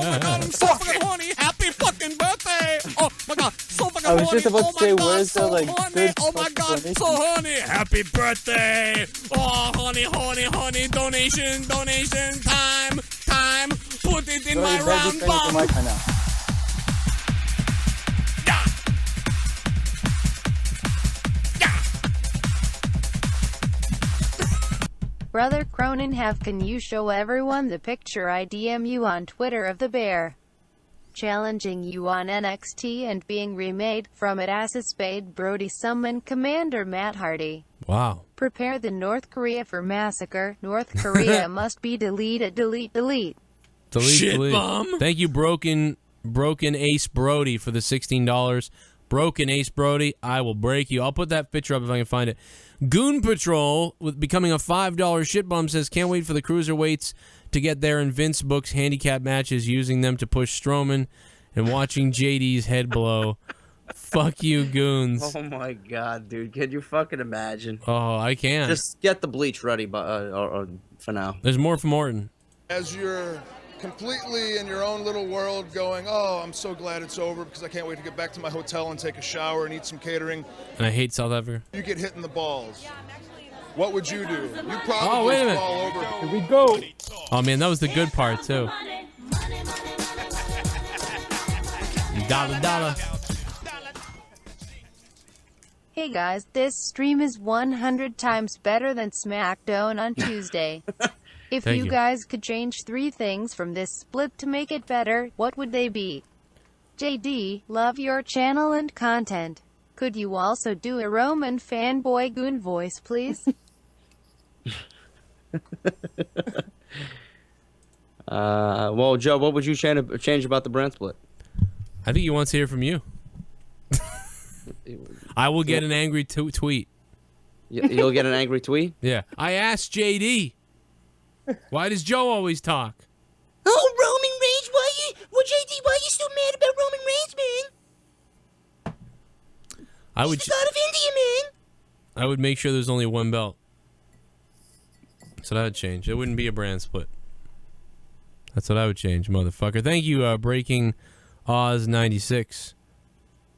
my God, I'm so fucking horny. Happy fucking birthday. Oh my God, so fucking horny. I was just about to say, where's the like good oh my God, so horny. Happy birthday. Oh, honey. Donation, time. Put it in my round bomb. Brother Cronin can you show everyone the picture I DM you on Twitter of the bear challenging you on NXT and being remade from it as a spade? Brody summon Commander Matt Hardy. Wow. Prepare the North Korea for massacre. North Korea must be deleted. Delete. Delete, Shit delete. bomb. Thank you, Broken Ace Brody, for the $16. Broken Ace Brody, I will break you. I'll put that picture up if I can find it. Goon Patrol, with becoming a $5 shit bum, says, can't wait for the cruiserweights to get there in Vince books handicap matches, using them to push Strowman and watching JD's head blow. Fuck you, goons. Oh my god, dude. Can you fucking imagine? Oh, I can. Just get the bleach ready for now. There's more from Orton. As you're completely in your own little world going, oh, I'm so glad it's over because I can't wait to get back to my hotel and take a shower and eat some catering. And I hate South Africa. You get hit in the balls. What would you do? You probably wait a minute. fall over. Here we go. Oh, man, that was the good part, too. Dollar. Hey guys, this stream is 100 times better than Smackdown on Tuesday. If Thank you you. guys could change 3 things from this split to make it better, what would they be? JD, love your channel and content. Could you also do a Roman fanboy goon voice, please? Well, Joe, what would you change about the brand split? I think he wants to hear from you. I will get an angry tweet. You'll get an angry tweet? Yeah. I asked JD. Why does Joe always talk? Oh, Roman Reigns, JD, why are you so mad about Roman Reigns, man? I would. He's the god of India, man. I would make sure there's only one belt. That's what I would change. It wouldn't be a brand split. That's what I would change, motherfucker. Thank you, Breaking Oz 96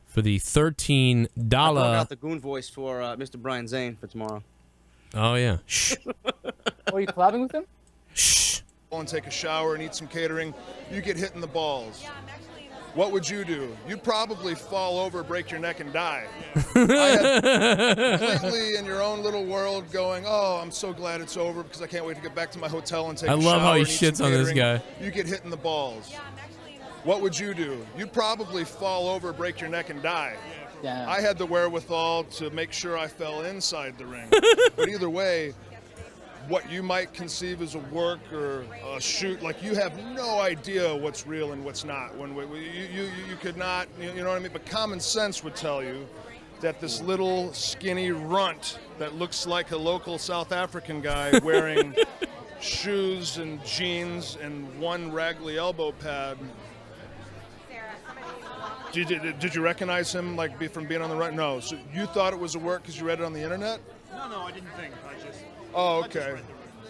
for the $13. I brought out the goon voice for Mr. Brian Zane for tomorrow. Oh yeah. Shh. Are you collabing with him? Shh. And take a shower and eat some catering. You get hit in the balls. What would you do? You'd probably fall over, break your neck, and die. Completely in your own little world going, oh, I'm so glad it's over because I can't wait to get back to my hotel and take a shower. I love how he and eat some shits on this catering. guy. You get hit in the balls. What would you do? You'd probably fall over, break your neck, and die. Yeah. I had the wherewithal to make sure I fell inside the ring. But either way, what you might conceive as a work or a shoot, like you have no idea what's real and what's not. When you could not, you know what I mean? But common sense would tell you that this little skinny runt that looks like a local South African guy wearing shoes and jeans and one raggly elbow pad. Did you recognize him from being on the run? No. So you thought it was a work because you read it on the internet? No, I didn't think. I just. Oh, okay.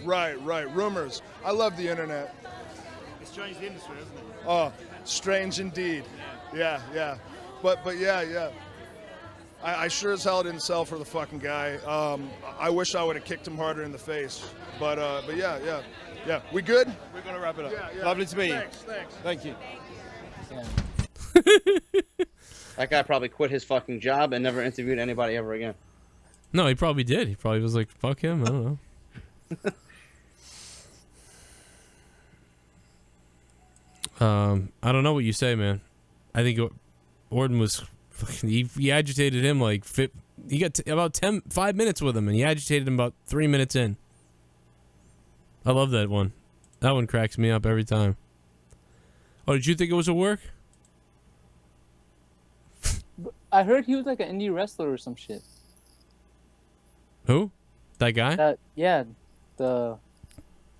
Right. Rumors. I love the internet. It's changed the industry, hasn't it? Oh, strange indeed. Yeah. But yeah. I sure as hell didn't sell for the fucking guy. I wish I would have kicked him harder in the face. But yeah. We good? We're gonna wrap it up. Yeah. Lovely to meet you. Thanks. Thank you. That guy probably quit his fucking job and never interviewed anybody ever again. No, he probably did. He probably was like, fuck him. I don't know. I don't know what you say, man. I think Orton was fucking, he agitated him like he got about 5 minutes with him, and he agitated him about 3 minutes in. I love that one. That one cracks me up every time. Oh, did you think it was a work? I heard he was like an indie wrestler or some shit. Who? That guy? The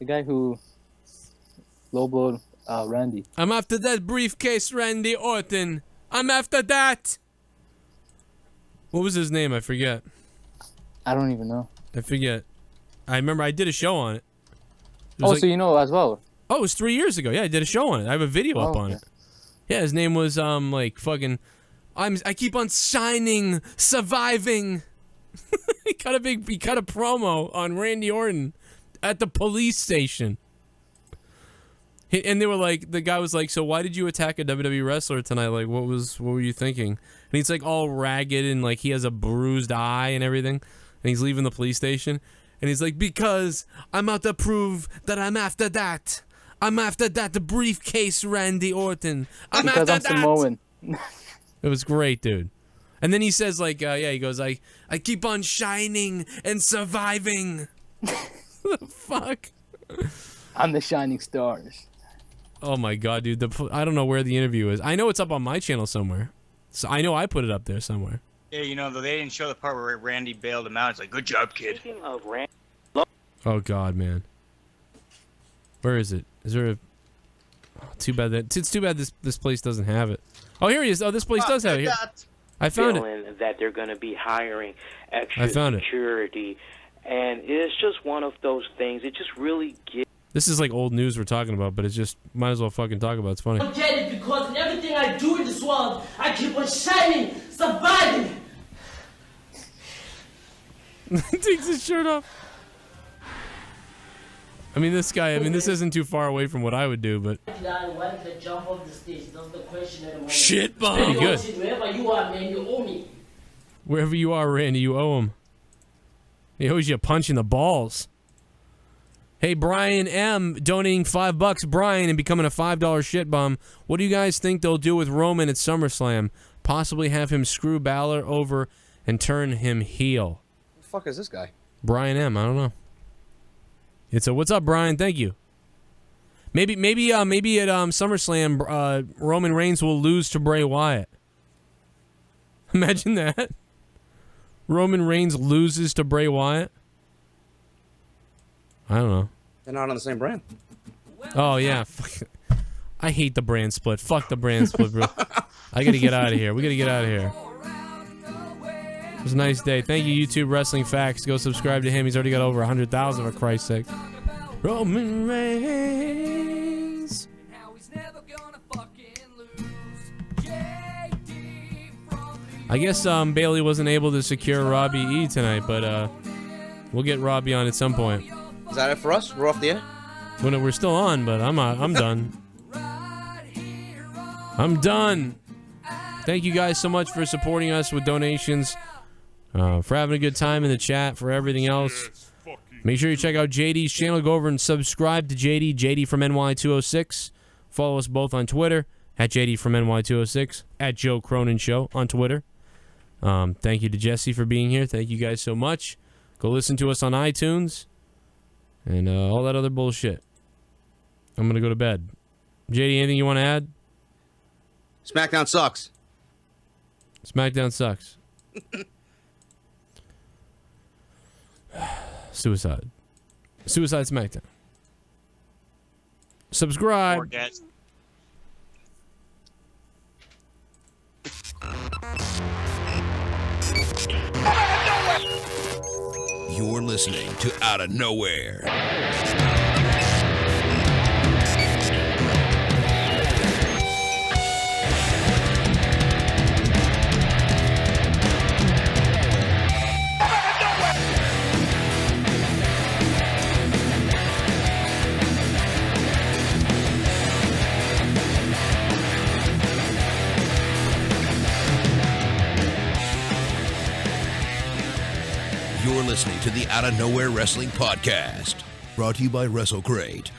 guy who low-blowed Randy. I'm after that briefcase, Randy Orton. I'm after that. What was his name? I forget. I don't even know. I forget. I remember I did a show on it. Oh, so you know as well? Oh, it was 3 years ago. Yeah, I did a show on it. I have a video up on it. Yeah, his name was like fucking. I keep on shining, surviving. He cut a promo on Randy Orton at the police station. And they were like, the guy was like, so why did you attack a WWE wrestler tonight? Like, what were you thinking? And he's like all ragged and like he has a bruised eye and everything. And he's leaving the police station. And he's like, because I'm out to prove that I'm after that. I'm after that, the briefcase, Randy Orton. I'm after that. Samoan. It was great, dude. And then he says, like, he goes, I keep on shining and surviving. What the fuck? I'm the shining stars. Oh my god, dude. I don't know where the interview is. I know it's up on my channel somewhere. So I know I put it up there somewhere. Yeah, you know, though they didn't show the part where Randy bailed him out. It's like, good job, kid. Speaking of Randy, Oh god, man. Where is it? Is there a... Oh, too bad that... It's too bad this place doesn't have it. Oh, here he is. Oh, this place does have it. Here. I found it. That they're going to be hiring extra I found it. security. And it's just one of those things. It just really gets... This is like old news we're talking about, but it's just... Might as well fucking talk about it. It's funny. I get it because in everything I do in this world, I keep on shining, surviving. Takes his shirt off. I mean, this guy, this isn't too far away from what I would do, but... Why did I jump off the stage? That's the question at the moment. Shit bomb! Pretty good. Wherever you are, man, you owe me. Wherever you are, Randy, you owe him. He owes you a punch in the balls. Hey, Brian M. donating $5. Brian and becoming a $5 shit bomb. What do you guys think they'll do with Roman at SummerSlam? Possibly have him screw Balor over and turn him heel. Who the fuck is this guy? Brian M. I don't know. It's a what's up, Brian? Thank you. Maybe at SummerSlam, Roman Reigns will lose to Bray Wyatt. Imagine that. Roman Reigns loses to Bray Wyatt. I don't know. They're not on the same brand. Oh yeah. I hate the brand split. Fuck the brand split, bro. I gotta get out of here. We gotta get out of here. It was a nice day. Thank you, YouTube Wrestling Facts. Go subscribe to him. He's already got over 100,000 for Christ's sake. Roman Reigns. I guess Bailey wasn't able to secure Robbie E tonight, but we'll get Robbie on at some point. Is that it for us? We're off the air? Well, we're still on, but I'm done. I'm done. Thank you guys so much for supporting us with donations, for having a good time in the chat, for everything else. Make sure you check out JD's channel. Go over and subscribe to JD from NY206. Follow us both on Twitter, at JD from NY206, at Joe Cronin Show on Twitter. Thank you to Jesse for being here. Thank you guys so much. Go listen to us on iTunes and all that other bullshit. I'm going to go to bed. JD, anything you want to add? SmackDown sucks. SmackDown sucks. Suicide. Suicide SmackDown. Subscribe. You're listening to Outta Nowhere. You're listening to the Outta Nowhere Wrestling Podcast, brought to you by WrestleCrate.